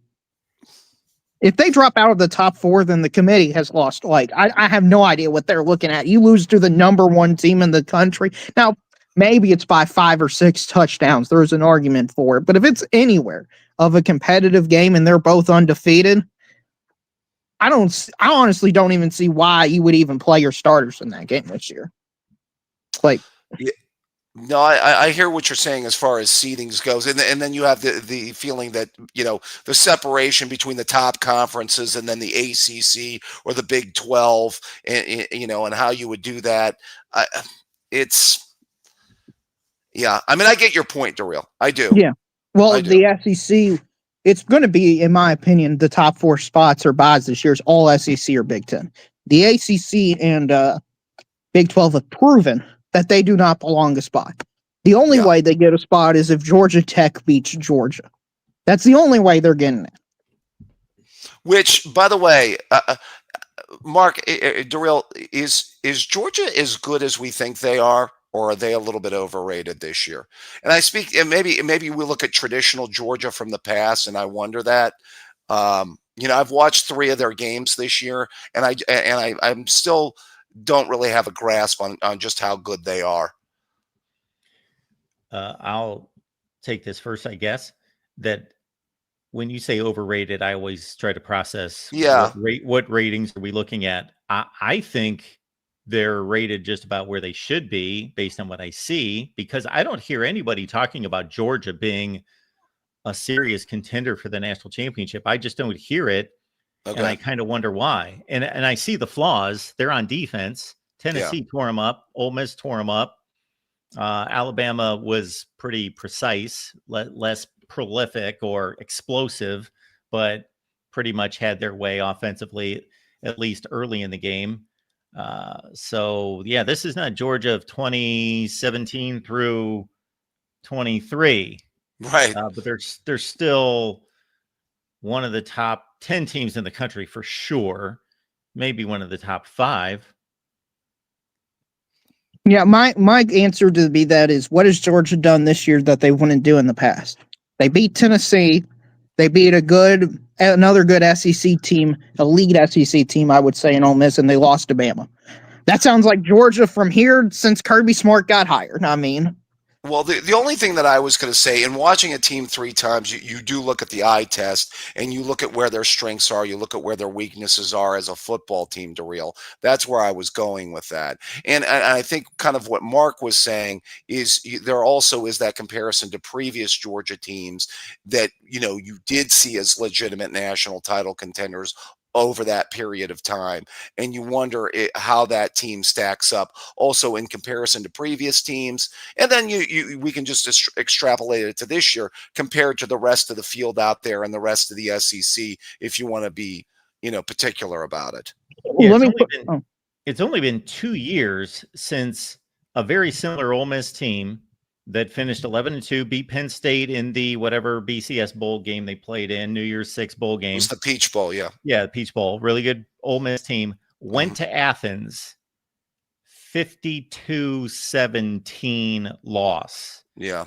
If they drop out of the top four, then the committee has lost. I have no idea what they're looking at. You lose to the number one team in the country. Now, maybe it's by 5 or 6 touchdowns. There's an argument for it. But if it's anywhere of a competitive game and they're both undefeated, I honestly don't even see why you would even play your starters in that game this year. No, I hear what you're saying as far as seedings goes, and then you have the feeling that the separation between the top conferences and then the ACC or the Big 12, and how you would do that. Yeah. I mean, I get your point, Darrell. I do. Yeah. Well, I do. the SEC, it's going to be, in my opinion, the top 4 spots or buys this year's all SEC or Big Ten. The ACC and Big 12 have proven that they do not belong a spot. The only way they get a spot is if Georgia Tech beats Georgia. That's the only way they're getting it. Which, by the way, Mark, Darrell, is Georgia as good as we think they are, or are they a little bit overrated this year? And maybe we look at traditional Georgia from the past, and I wonder that. I've watched 3 of their games this year, and I'm still don't really have a grasp on just how good they are. I'll take this first, I guess. That when you say overrated, I always try to process what ratings are we looking at. I think they're rated just about where they should be based on what I see, because I don't hear anybody talking about Georgia being a serious contender for the national championship. I just don't hear it. Okay. And I kind of wonder why. And I see the flaws. They're on defense. Tennessee tore them up. Ole Miss tore them up. Alabama was pretty precise, less prolific or explosive, but pretty much had their way offensively, at least early in the game. This is not Georgia of 2017 through 23. Right. But they're still one of the top 10 teams in the country for sure. Maybe one of the top 5. Yeah, my answer to be that is, what has Georgia done this year that they wouldn't do in the past? They beat Tennessee. They beat another good SEC team, elite SEC team, I would say, in Ole Miss, and they lost to Bama. That sounds like Georgia from here since Kirby Smart got hired. I mean, well, the only thing that I was going to say, in watching a team 3 times, you do look at the eye test, and you look at where their strengths are, you look at where their weaknesses are as a football team, Darrell. That's where I was going with that. And I think kind of what Mark was saying is there also is that comparison to previous Georgia teams that, you did see as legitimate national title contenders over that period of time. And you wonder how that team stacks up also in comparison to previous teams. And then we can just extrapolate it to this year compared to the rest of the field out there and the rest of the SEC if you want to be, particular about it. Yeah, Let me put, it's only been 2 years since a very similar Ole Miss team that finished 11-2 beat Penn State in the whatever BCS bowl game they played in, New Year's Six bowl game. It was the Peach Bowl, yeah. Yeah, the Peach Bowl. Really good Ole Miss team. Went to Athens, 52-17 loss. Yeah.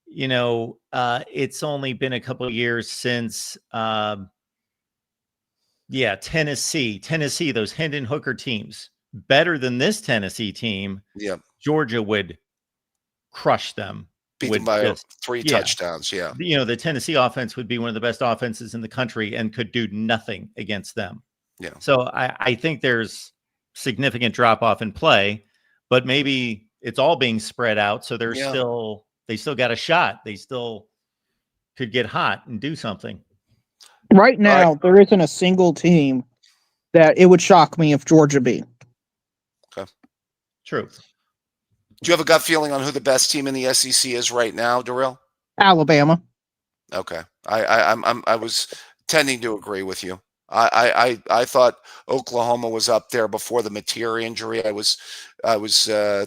It's only been a couple of years since Tennessee, those Hendon Hooker teams, better than this Tennessee team. Yeah. Georgia would crush them. Beat them by 3 touchdowns. Yeah. The Tennessee offense would be one of the best offenses in the country and could do nothing against them. Yeah. So I think there's significant drop off in play, but maybe it's all being spread out. So they still got a shot. They still could get hot and do something. Right now, there isn't a single team that it would shock me if Georgia beat. Okay. True. Do you have a gut feeling on who the best team in the SEC is right now, Darrell? Alabama. Okay. I was tending to agree with you. I thought Oklahoma was up there before the Mateer injury. I was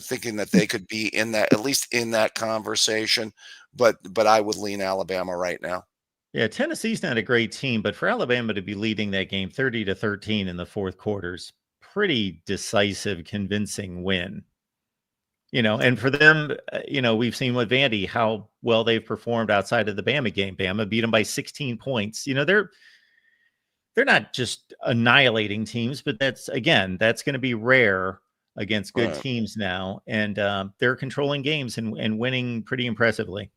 thinking that they could be in that, at least in that conversation, but I would lean Alabama right now. Yeah, Tennessee's not a great team, but for Alabama to be leading that game 30-13 in the fourth quarter's pretty decisive, convincing win. And for them, we've seen with Vandy how well they've performed outside of the Bama game. Bama beat them by 16 points. They're not just annihilating teams, but that's going to be rare against good teams now. And they're controlling games and winning pretty impressively.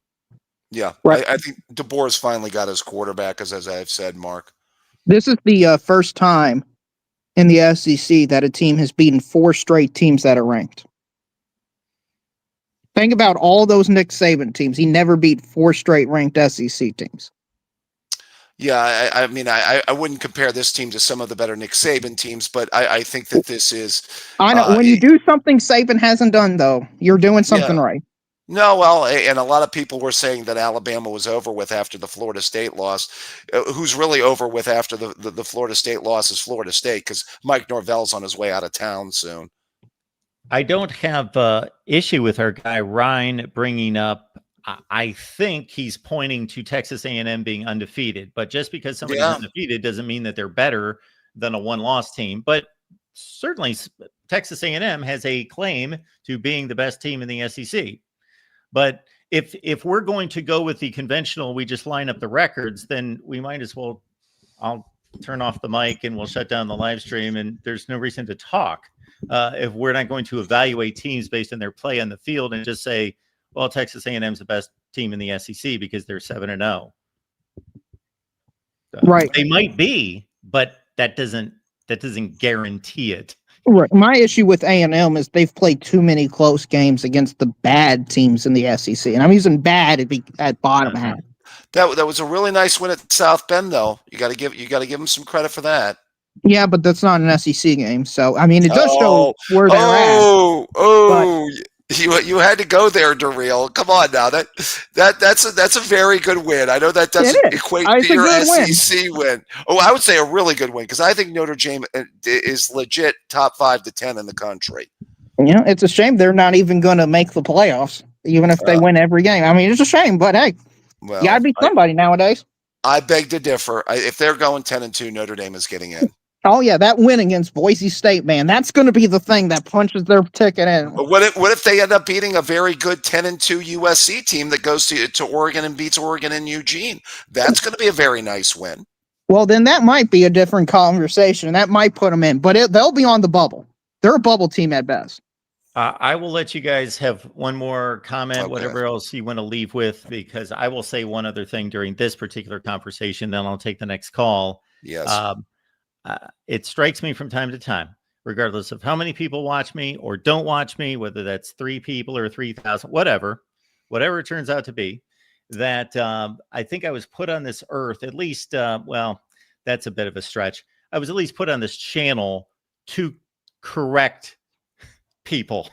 Yeah, right. I think DeBoer's finally got his quarterback, as I've said, Mark. This is the first time in the SEC that a team has beaten 4 straight teams that are ranked. Think about all those Nick Saban teams. He never beat 4 straight ranked SEC teams. Yeah, I mean, I wouldn't compare this team to some of the better Nick Saban teams, but I think that this is... I know. When you do something Saban hasn't done, though, you're doing something right. No, well, and a lot of people were saying that Alabama was over with after the Florida State loss. Who's really over with after the Florida State loss is Florida State, because Mike Norvell's on his way out of town soon. I don't have issue with our guy Ryan bringing up. I think he's pointing to Texas A&M being undefeated, but just because somebody's undefeated doesn't mean that they're better than a one-loss team. But certainly Texas A&M has a claim to being the best team in the SEC. But if we're going to go with the conventional, we just line up the records, then we might as well, I'll turn off the mic and we'll shut down the live stream, and there's no reason to talk. If we're not going to evaluate teams based on their play on the field and just say, well, Texas A&M's the best team in the SEC because they're 7-0. Right. They might be, but that doesn't guarantee it. Right. My issue with A&M is they've played too many close games against the bad teams in the SEC, and I'm using bad at bottom half. That was a really nice win at South Bend, though. You got to give them some credit for that. Yeah, but that's not an SEC game, so I mean it does show where they're at. You had to go there, Darrell. Come on now. That's a very good win. I know that doesn't equate to your SEC win. Oh, I would say a really good win, because I think Notre Dame is legit top 5 to 10 in the country. It's a shame they're not even going to make the playoffs, even if they win every game. I mean, it's a shame, but hey, you got to beat somebody nowadays. I beg to differ. If they're going 10-2, Notre Dame is getting in. Oh yeah, that win against Boise State, man, that's going to be the thing that punches their ticket in. But what if they end up beating a very good 10-2 USC team that goes to Oregon and beats Oregon and Eugene? That's going to be a very nice win. Well, then that might be a different conversation. That might put them in, but they'll be on the bubble. They're a bubble team at best. I will let you guys have one more comment, whatever else you want to leave with, because I will say one other thing during this particular conversation, then I'll take the next call. Yes. It strikes me from time to time, regardless of how many people watch me or don't watch me, whether that's 3 people or 3,000, whatever it turns out to be, that I think I was put on this earth, at least, well, that's a bit of a stretch. I was at least put on this channel to correct people.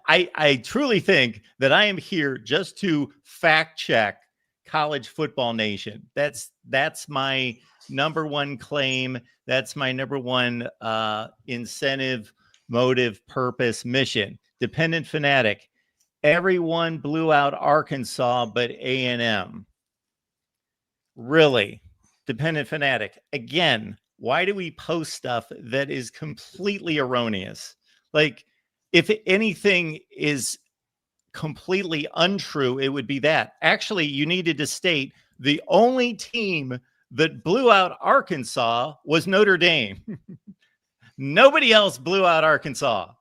I truly think that I am here just to fact check College Football Nation. That's my number one claim. That's my number one incentive, motive, purpose, mission. Dependent fanatic. Everyone blew out Arkansas but A&M. Really? Dependent fanatic. Again, why do we post stuff that is completely erroneous? Like, if anything is completely untrue, it would be that. Actually, you needed to state the only team that blew out Arkansas was Notre Dame. Nobody else blew out Arkansas.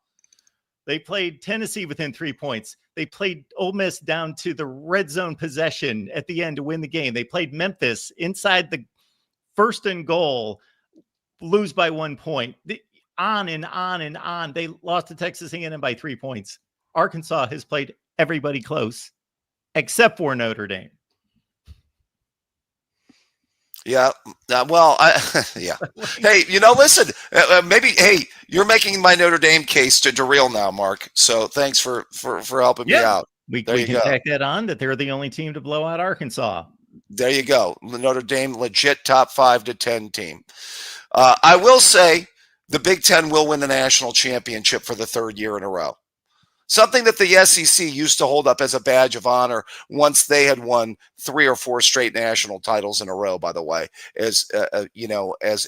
They played Tennessee within 3 points. They played Ole Miss down to the red zone possession at the end to win the game. They played Memphis inside the first and goal, lose by 1 point. On and on and on. They lost to Texas A&M by 3 points. Arkansas has played everybody close except for Notre Dame. Yeah. Well, yeah. Hey, listen, maybe, hey, you're making my Notre Dame case to derail now, Mark. So thanks for helping me out. We can tack that on that they're the only team to blow out Arkansas. There you go. Notre Dame, legit top 5 to 10 team. I will say the Big Ten will win the national championship for the 3rd year in a row. Something that the SEC used to hold up as a badge of honor once they had won 3 or 4 straight national titles in a row, by the way, as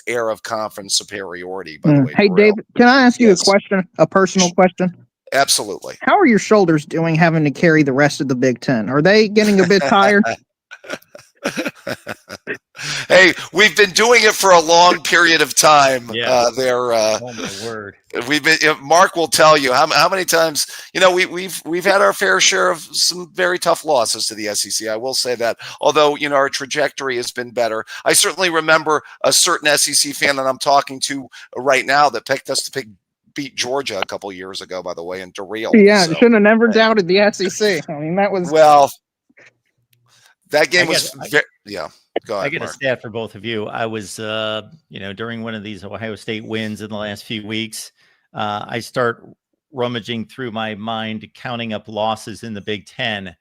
air of conference superiority, by the way. Hey, David, can I ask you a question, a personal question? Absolutely. How are your shoulders doing having to carry the rest of the Big Ten? Are they getting a bit tired? Hey, we've been doing it for a long period of time. Yeah. Oh my word. We've been. Mark will tell you how many times. We've had our fair share of some very tough losses to the SEC. I will say that. Although our trajectory has been better. I certainly remember a certain SEC fan that I'm talking to right now that picked us to beat Georgia a couple years ago. By the way, and derailed. Yeah, should have never doubted the SEC. I mean, that was that game was yeah. Go ahead, I get Mark. a stat for both of you. I was, during one of these Ohio State wins in the last few weeks, I start rummaging through my mind, counting up losses in the Big Ten.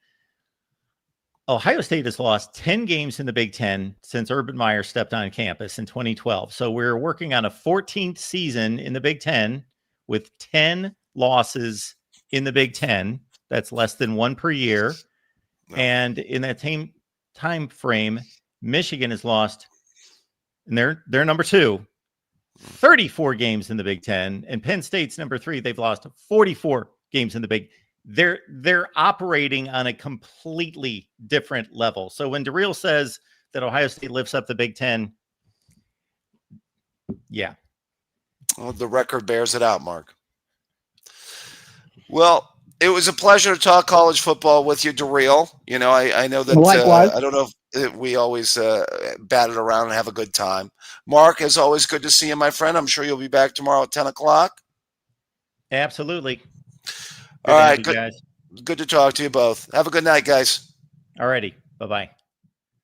Ohio State has lost 10 games in the Big Ten since Urban Meyer stepped on campus in 2012. So we're working on a 14th season in the Big Ten with 10 losses in the Big Ten. That's less than 1 per year. No. And in that same time frame, Michigan has lost, and they're number 2, 34 games in the Big Ten, and Penn State's number 3. They've lost 44 games in the Big. They're operating on a completely different level. So when DeReal says that Ohio State lifts up the Big Ten, yeah. Well, the record bears it out, Mark. Well, it was a pleasure to talk college football with you, DeReal. I know that I don't know if we always bat it around and have a good time. Mark, as always, good to see you, my friend. I'm sure you'll be back tomorrow at 10 o'clock. Absolutely. All right. Good to talk to you both. Have a good night, guys. All righty. Bye-bye.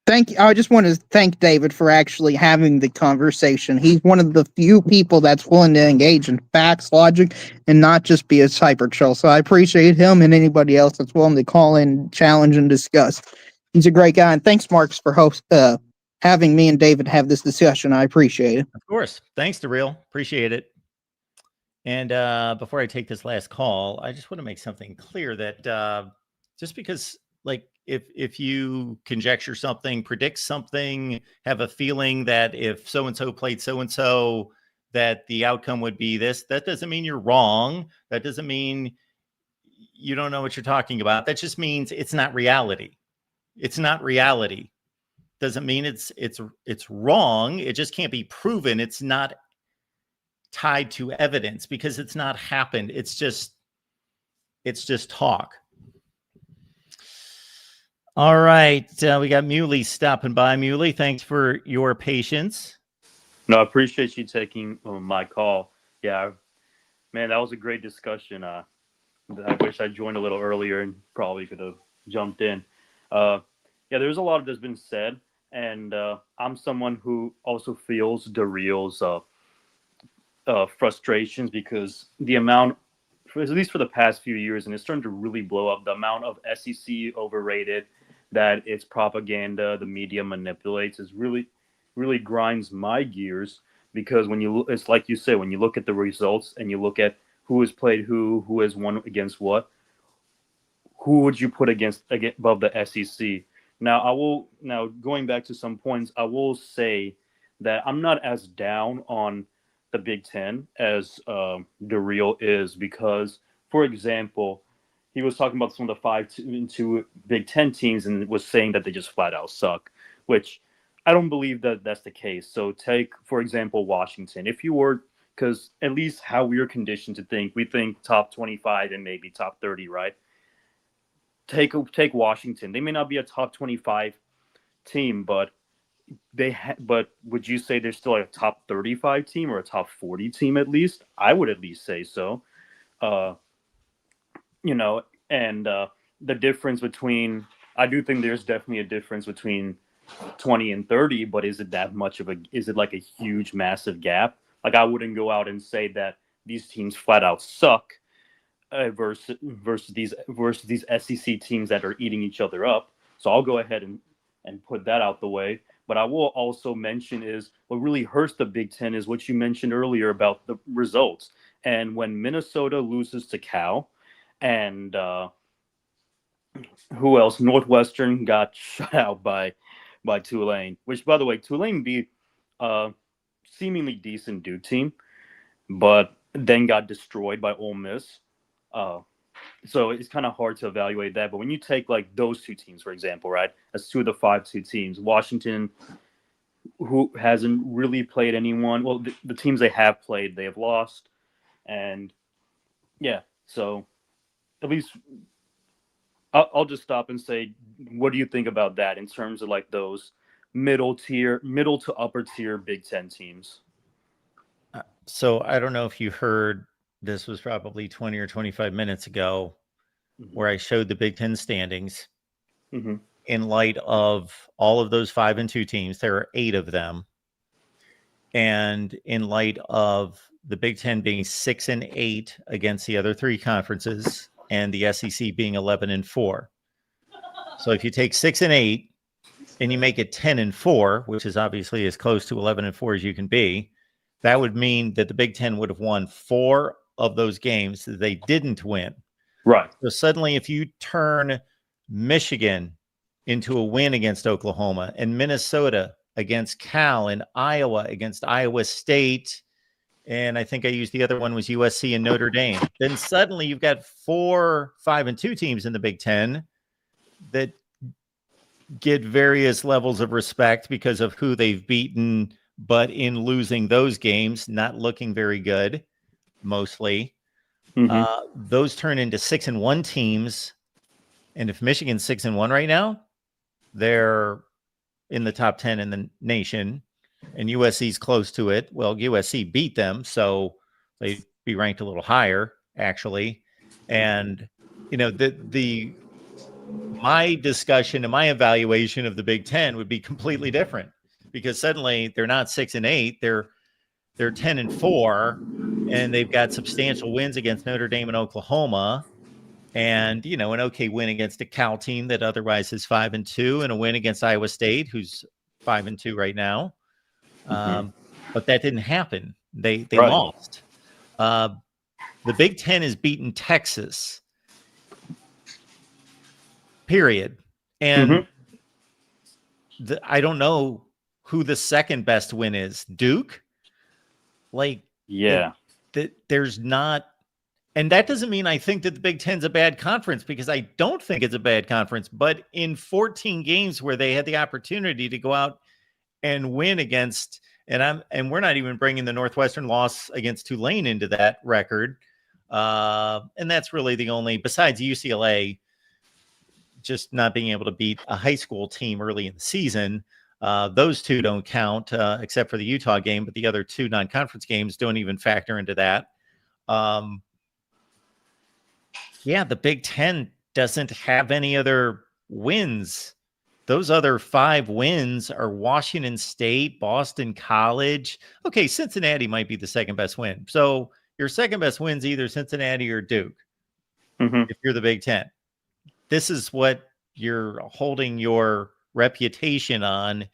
Thank you. I just want to thank David for actually having the conversation. He's one of the few people that's willing to engage in facts, logic, and not just be a hyper troll. So I appreciate him and anybody else that's willing to call in, challenge, and discuss. He's a great guy. And thanks, Marks, for having me and David have this discussion. I appreciate it. Of course. Thanks, DeReal. Appreciate it. And before I take this last call, I just want to make something clear that just because, if you conjecture something, predict something, have a feeling that if so-and-so played so-and-so, that the outcome would be this, that doesn't mean you're wrong. That doesn't mean you don't know what you're talking about. That just means it's not reality. It's not reality. Doesn't mean it's wrong. It just can't be proven. It's not tied to evidence because it's not happened. It's just talk. All right. We got Muley stopping by. Muley, thanks for your patience. No, I appreciate you taking my call. Yeah, man, that was a great discussion. I wish I joined a little earlier and probably could have jumped in. Yeah, there's a lot that's been said, and I'm someone who also feels DeReal's frustrations because the amount, at least for the past few years, and it's starting to really blow up, the amount of SEC overrated that it's propaganda, the media manipulates, is really, really grinds my gears. Because it's like you say, when you look at the results and you look at who has played who has won against what, who would you put against above the SEC? Now going back to some points, I will say that I'm not as down on the Big Ten as DeReal is because, for example, he was talking about some of the 5-2 Big Ten teams and was saying that they just flat out suck, which I don't believe that that's the case. So take, for example, Washington. If you were, because at least how we're conditioned to think, we think top 25 and maybe top 30, right? Take Washington. They may not be a top 25 team, but but would you say they're still a top 35 team or a top 40 team at least? I would at least say so. And the difference between, I do think there's definitely a difference between 20 and 30, but is it that much of is it like a huge, massive gap? Like, I wouldn't go out and say that these teams flat out suck versus these SEC teams that are eating each other up. So I'll go ahead and put that out the way. But I will also mention is what really hurts the Big Ten is what you mentioned earlier about the results. And when Minnesota loses to Cal, and who else? Northwestern got shut out by Tulane, which, by the way, Tulane beat a seemingly decent Duke team, but then got destroyed by Ole Miss. So it's kind of hard to evaluate that. But when you take like those two teams, for example, right, as two of the 5-2 teams, Washington, who hasn't really played anyone, well, the teams they have played, they have lost. And yeah, so at least I'll just stop and say, what do you think about that in terms of like those middle to upper tier Big Ten teams? So I don't know if you heard, this was probably 20 or 25 minutes ago, where I showed the Big Ten standings. In light of all of those 5-2 teams. There are 8 of them. And in light of the Big Ten being 6-8 against the other 3 conferences and the SEC being 11-4. So if you take 6-8 and you make it 10-4, which is obviously as close to 11-4 as you can be, that would mean that the Big Ten would have won 4 of those games that they didn't win. Right. So suddenly, if you turn Michigan into a win against Oklahoma and Minnesota against Cal and Iowa against Iowa State, and I think I used the other one was USC and Notre Dame, then suddenly you've got 4 5-2 teams in the Big Ten that get various levels of respect because of who they've beaten, but in losing those games, not looking very good, mostly. Those turn into 6-1 teams. And if Michigan's 6-1 right now, they're in the top 10 in the nation, and USC's close to it. Well, USC beat them, so they'd be ranked a little higher, actually. And, you know, my discussion and my evaluation of the Big Ten would be completely different, because suddenly they're not 6-8, they're 10-4, and they've got substantial wins against Notre Dame and Oklahoma, and, you know, an okay win against a Cal team that otherwise is 5-2, and a win against Iowa State, who's 5-2 right now. But that didn't happen. They Right. lost. The Big Ten has beaten Texas. Period. And I don't know who the second best win is. Duke? Like, yeah, there's not. And that doesn't mean I think that the Big Ten's a bad conference, because I don't think it's a bad conference. But in 14 games where they had the opportunity to go out and win against, and we're not even bringing the Northwestern loss against Tulane into that record. And that's really the only, besides UCLA, just not being able to beat a high school team early in the season. Those 2 don't count, except for the Utah game, but the other 2 non-conference games don't even factor into that. Yeah, the Big Ten doesn't have any other wins Those other 5 wins are Washington State, Boston College. Okay, Cincinnati might be the second best win. So your second best win's either Cincinnati or Duke if you're the Big Ten. This is what you're holding your reputation on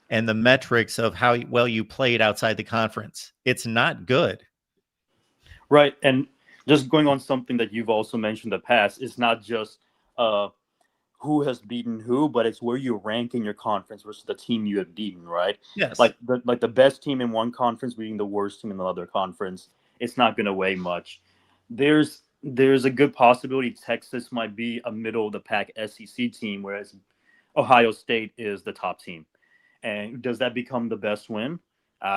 and the metrics of how well you played outside the conference. It's not good. Right. And just going on something that you've also mentioned in the past, it's not just who has beaten who, but it's where you rank in your conference versus the team you have beaten, right? Yes. Like the best team in one conference beating the worst team in the other conference, it's not going to weigh much. There's a good possibility Texas might be a middle of the pack SEC team, whereas Ohio State is the top team. And does that become the best win?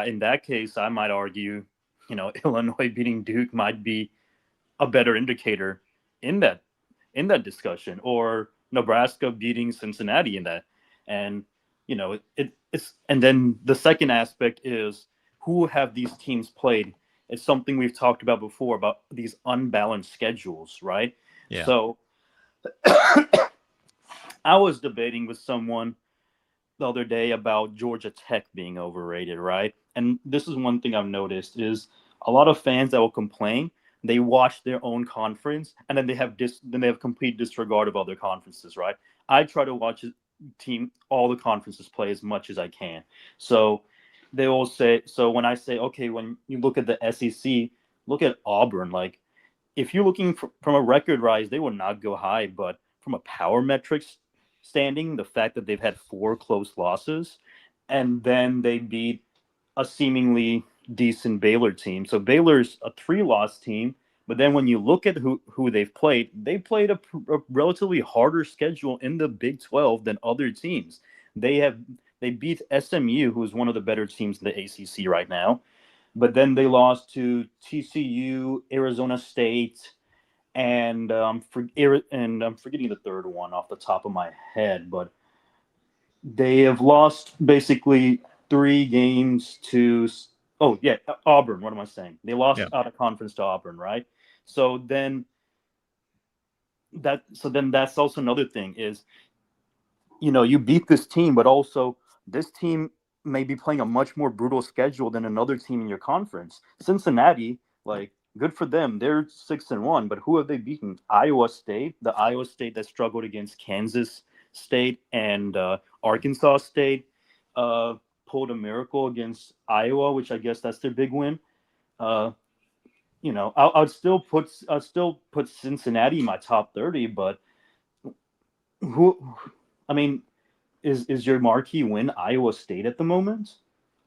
In that case, I might argue, Illinois beating Duke might be a better indicator in that discussion, or Nebraska beating Cincinnati in that. And it's and then the second aspect is who have these teams played. It's something we've talked about before about these unbalanced schedules, right? Yeah. So I was debating with someone the other day about Georgia Tech being overrated, right? And this is one thing I've noticed is a lot of fans that will complain, they watch their own conference and then they have complete disregard of other conferences, right? I try to watch all the conferences play as much as I can. So they will say, so when I say, okay, when you look at the SEC, look at Auburn. Like, if you're looking from a record rise, they will not go high, but from a power metrics standing, the fact that they've had 4 close losses and then they beat a seemingly decent Baylor team. So Baylor's a 3-loss team, but then when you look at who they've played, they played a relatively harder schedule in the Big 12 than other teams. They beat SMU, who is one of the better teams in the ACC right now, but then they lost to TCU, Arizona State, and I'm forgetting the third one off the top of my head, but they have lost basically 3 games to Auburn. What am I saying? They lost out of conference to Auburn, right? So then that's also another thing is, you beat this team, but also this team may be playing a much more brutal schedule than another team in your conference. Cincinnati, like, good for them. They're 6-1, but who have they beaten? Iowa State, the Iowa State that struggled against Kansas State and Arkansas State, pulled a miracle against Iowa, which I guess that's their big win. I'll still put Cincinnati in my top 30, but is your marquee win Iowa State at the moment?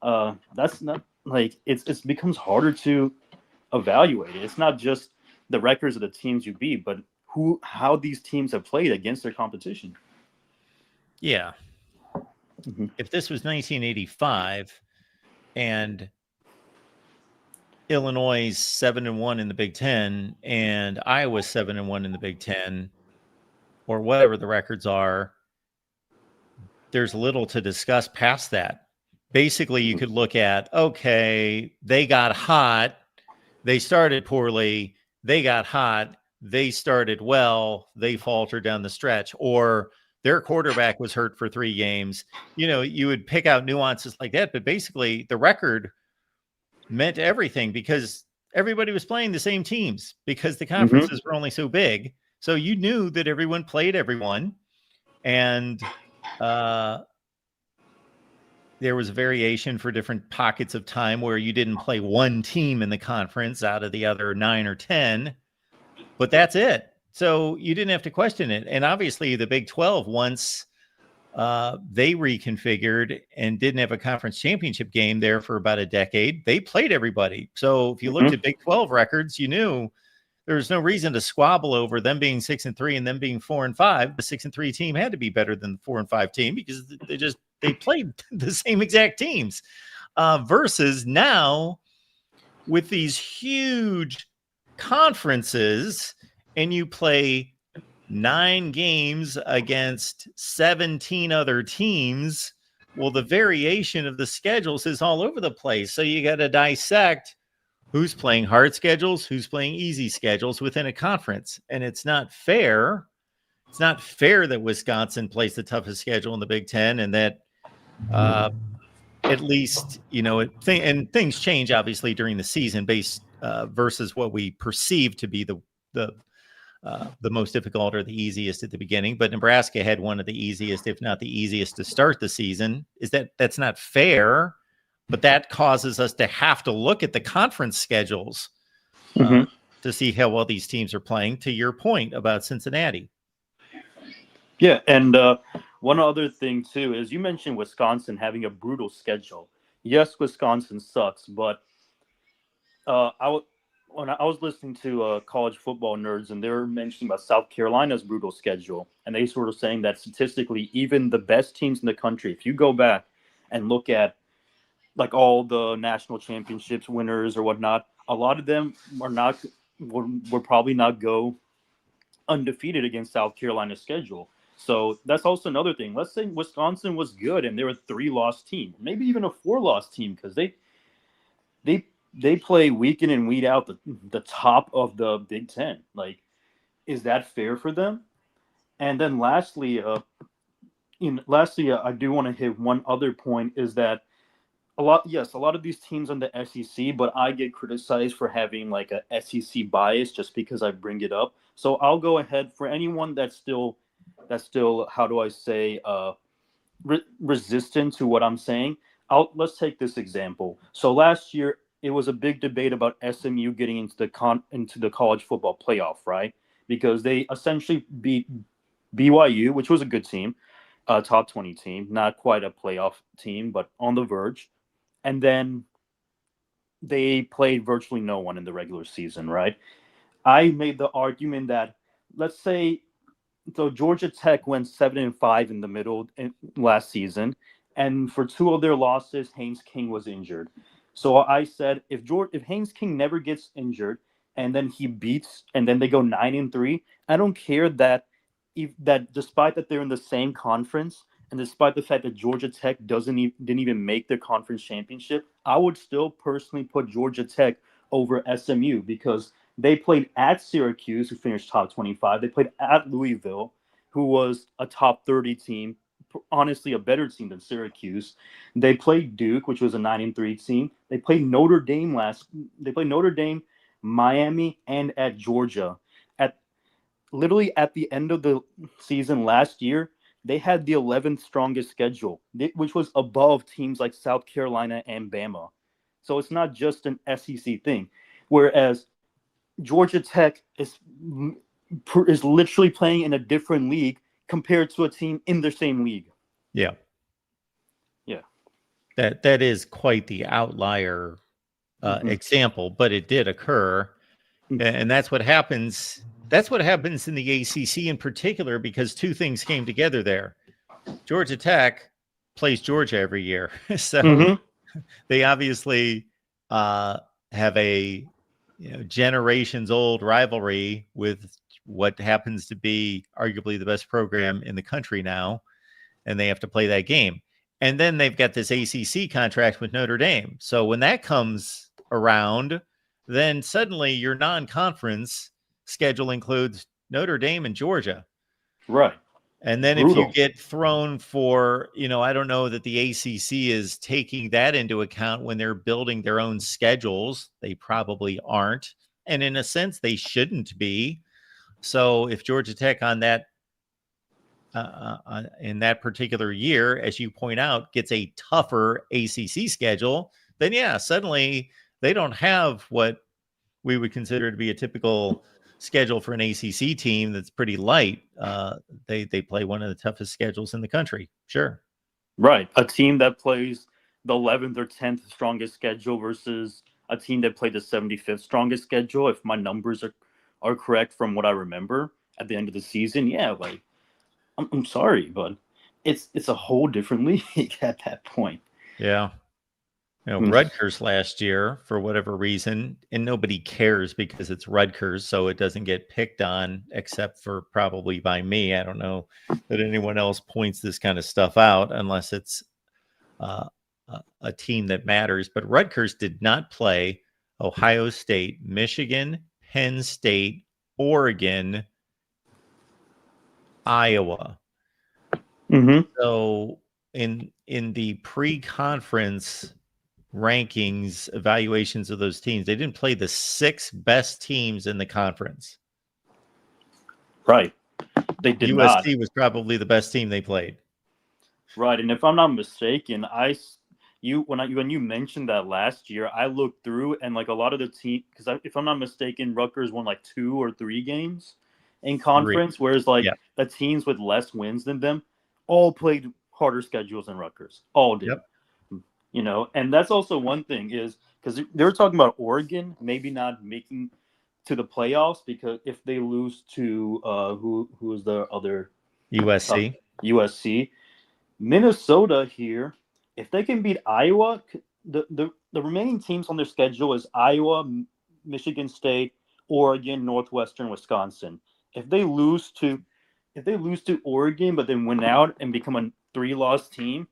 That's not, like, it becomes harder to evaluate it. It's not just the records of the teams you beat, but how these teams have played against their competition. Yeah. Mm-hmm. If this was 1985 and Illinois 7-1 in the Big Ten and Iowa 7-1 in the Big Ten, or whatever the records are, there's little to discuss past that. Basically, you could look at, okay, they got hot, they started poorly, they got hot, they started well, they faltered down the stretch, or their quarterback was hurt for 3 games. You would pick out nuances like that, but basically the record meant everything because everybody was playing the same teams because the conferences were only so big. So you knew that everyone played everyone, and there was variation for different pockets of time where you didn't play one team in the conference out of the other 9 or 10, but that's it. So you didn't have to question it. And obviously the Big 12, once they reconfigured and didn't have a conference championship game there for about a decade, they played everybody. So if you looked at Big 12 records, you knew there's no reason to squabble over them being 6-3 and them being 4-5. The 6-3 team had to be better than the 4-5 team because they played the same exact teams. Versus now with these huge conferences, and you play 9 games against 17 other teams. Well, the variation of the schedules is all over the place. So you got to dissect who's playing hard schedules, who's playing easy schedules within a conference. And it's not fair it's not fair that Wisconsin plays the toughest schedule in the Big Ten, and that at least, and things change obviously during the season based versus what we perceive to be the most difficult or the easiest at the beginning. But Nebraska had one of the easiest, if not the easiest, to start the season. That's not fair, but that causes us to have to look at the conference schedules to see how well these teams are playing. To your point about Cincinnati. Yeah, and one other thing too is you mentioned Wisconsin having a brutal schedule. Yes, Wisconsin sucks, but when I was listening to college football nerds, and they were mentioning about South Carolina's brutal schedule, and they sort of saying that statistically, even the best teams in the country, if you go back and look at like all the national championships winners or whatnot, a lot of them will probably not go undefeated against South Carolina's schedule. So that's also another thing. Let's say Wisconsin was good and they were a 3-loss team, maybe even a 4-loss team, because they play week in and week out the top of the Big Ten. Like, is that fair for them? And then lastly, I do want to hit one other point is that a lot of these teams on the SEC, but I get criticized for having like a SEC bias just because I bring it up. So I'll go ahead for anyone that's still how do I say resistant to what I'm saying. Let's take this example. So last year it was a big debate about SMU getting into the college football playoff, right? Because they essentially beat BYU, which was a good team, a top 20 team, not quite a playoff team, but on the verge. And then they played virtually no one in the regular season, right? I made the argument that, let's say, so Georgia Tech went 7-5 in the middle last season, and for 2 of their losses, Haynes King was injured. So I said, if Haynes King never gets injured, and then he beats, and then they go 9-3, I don't care that despite that they're in the same conference, and despite the fact that Georgia Tech didn't even make their conference championship, I would still personally put Georgia Tech over SMU because they played at Syracuse, who finished top 25. They played at Louisville, who was a top 30 team, honestly a better team than Syracuse. They played Duke, which was a 9-3 team. They played Notre Dame, Miami, and at Georgia. Literally at the end of the season last year, they had the 11th strongest schedule, which was above teams like South Carolina and Bama. So it's not just an SEC thing. Whereas Georgia Tech is literally playing in a different league compared to a team in the same league. Yeah. Yeah. That is quite the outlier example, but it did occur. And that's what happens. That's what happens in the ACC in particular, because 2 things came together there. Georgia Tech plays Georgia every year. So they obviously have a generations old rivalry with what happens to be arguably the best program in the country now. And they have to play that game. And then they've got this ACC contract with Notre Dame. So when that comes around, then suddenly your non-conference schedule includes Notre Dame and Georgia. Right. And then if you get thrown for, I don't know that the ACC is taking that into account when they're building their own schedules. They probably aren't. And in a sense, they shouldn't be. So if Georgia Tech on that, in that particular year, as you point out, gets a tougher ACC schedule, then yeah, suddenly they don't have what we would consider to be a typical schedule for an ACC team that's pretty light. They play one of the toughest schedules in the country. Sure. Right. A team that plays the 11th or 10th strongest schedule versus a team that played the 75th strongest schedule. If my numbers are correct from what I remember at the end of the season. Yeah. Like, I'm sorry, but it's a whole different league at that point. Yeah. Rutgers last year, for whatever reason, and nobody cares because it's Rutgers, so it doesn't get picked on except for probably by me. I don't know that anyone else points this kind of stuff out unless it's a team that matters. But Rutgers did not play Ohio State, Michigan, Penn State, Oregon, Iowa. Mm-hmm. So in the pre-conference rankings, evaluations of those teams, they didn't play the 6 best teams in the conference. Right. They did not. USC was probably the best team they played. Right, and if I'm not mistaken, when you mentioned that last year, I looked through and like a lot of the team, because if I'm not mistaken, Rutgers won like 2 or 3 games in conference, whereas like Yeah. the teams with less wins than them all played harder schedules than Rutgers. All did. Yep. You know, and that's also one thing is because they were talking about Oregon maybe not making to the playoffs because if they lose to who is the other USC. USC. Minnesota here, if they can beat Iowa, the remaining teams on their schedule is Iowa, Michigan State, Oregon, Northwestern, Wisconsin. If they lose to Oregon but then win out and become a 3-loss team,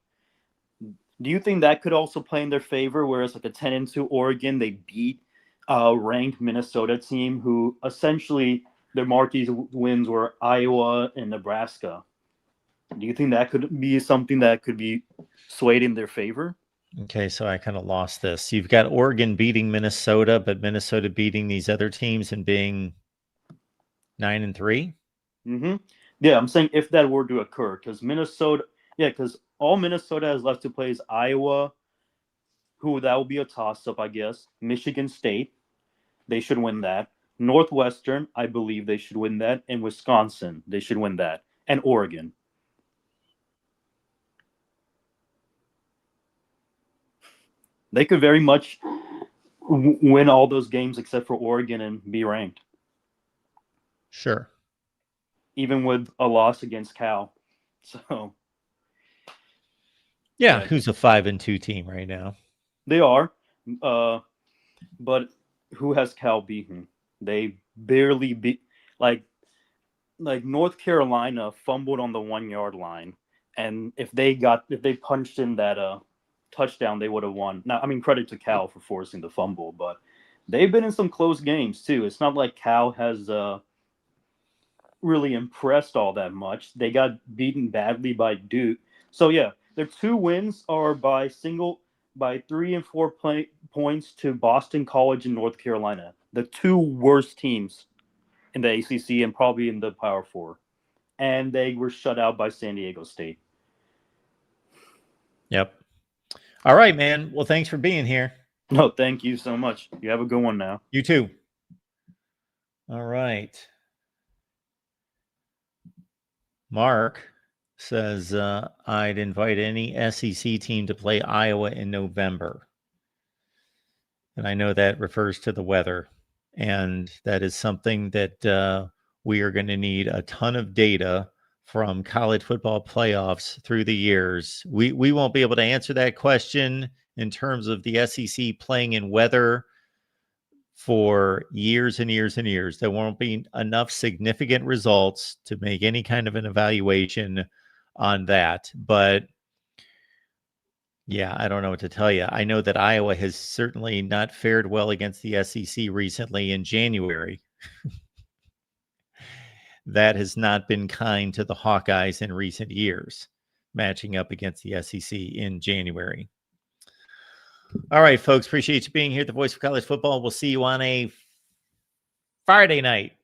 do you think that could also play in their favor? Whereas like a 10-2 Oregon, they beat a ranked Minnesota team who essentially their marquee wins were Iowa and Nebraska. Do you think that could be something that could be swayed in their favor? Okay, so I kind of lost this. You've got Oregon beating Minnesota, but Minnesota beating these other teams and being 9-3. Mm-hmm. Yeah, I'm saying if that were to occur, because all Minnesota has left to play is Iowa, who that will be a toss-up, I guess. Michigan State, they should win that. Northwestern, I believe they should win that, and Wisconsin, they should win that, and Oregon. They could very much win all those games except for Oregon and be ranked, Sure. even with a loss against Cal. So Yeah, yeah, who's a 5-2 team right now? they are. But who has Cal beaten? They barely beat like North Carolina fumbled on the 1-yard line, and if they punched in that touchdown, they would have won. Now, I mean, credit to Cal for forcing the fumble, but they've been in some close games too. It's not like Cal has really impressed all that much. They got beaten badly by Duke. So yeah, their 2 wins are by 3 and 4 points to Boston College and North Carolina, the 2 worst teams in the ACC and probably in the Power 4. And they were shut out by San Diego State. Yep. All right, man. Well, thanks for being here. No, thank you so much. You have a good one now. You too. All right. Mark says I'd invite any SEC team to play Iowa in November. And I know that refers to the weather. And that is something that we are going to need a ton of data from college football playoffs through the years. We won't be able to answer that question in terms of the SEC playing in weather for years and years and years. There won't be enough significant results to make any kind of an evaluation on that. But yeah, I don't know what to tell you. I know that Iowa has certainly not fared well against the SEC recently in January. That has not been kind to the Hawkeyes in recent years, matching up against the SEC in January. All right, folks, appreciate you being here at the Voice of College Football. We'll see you on a Friday night.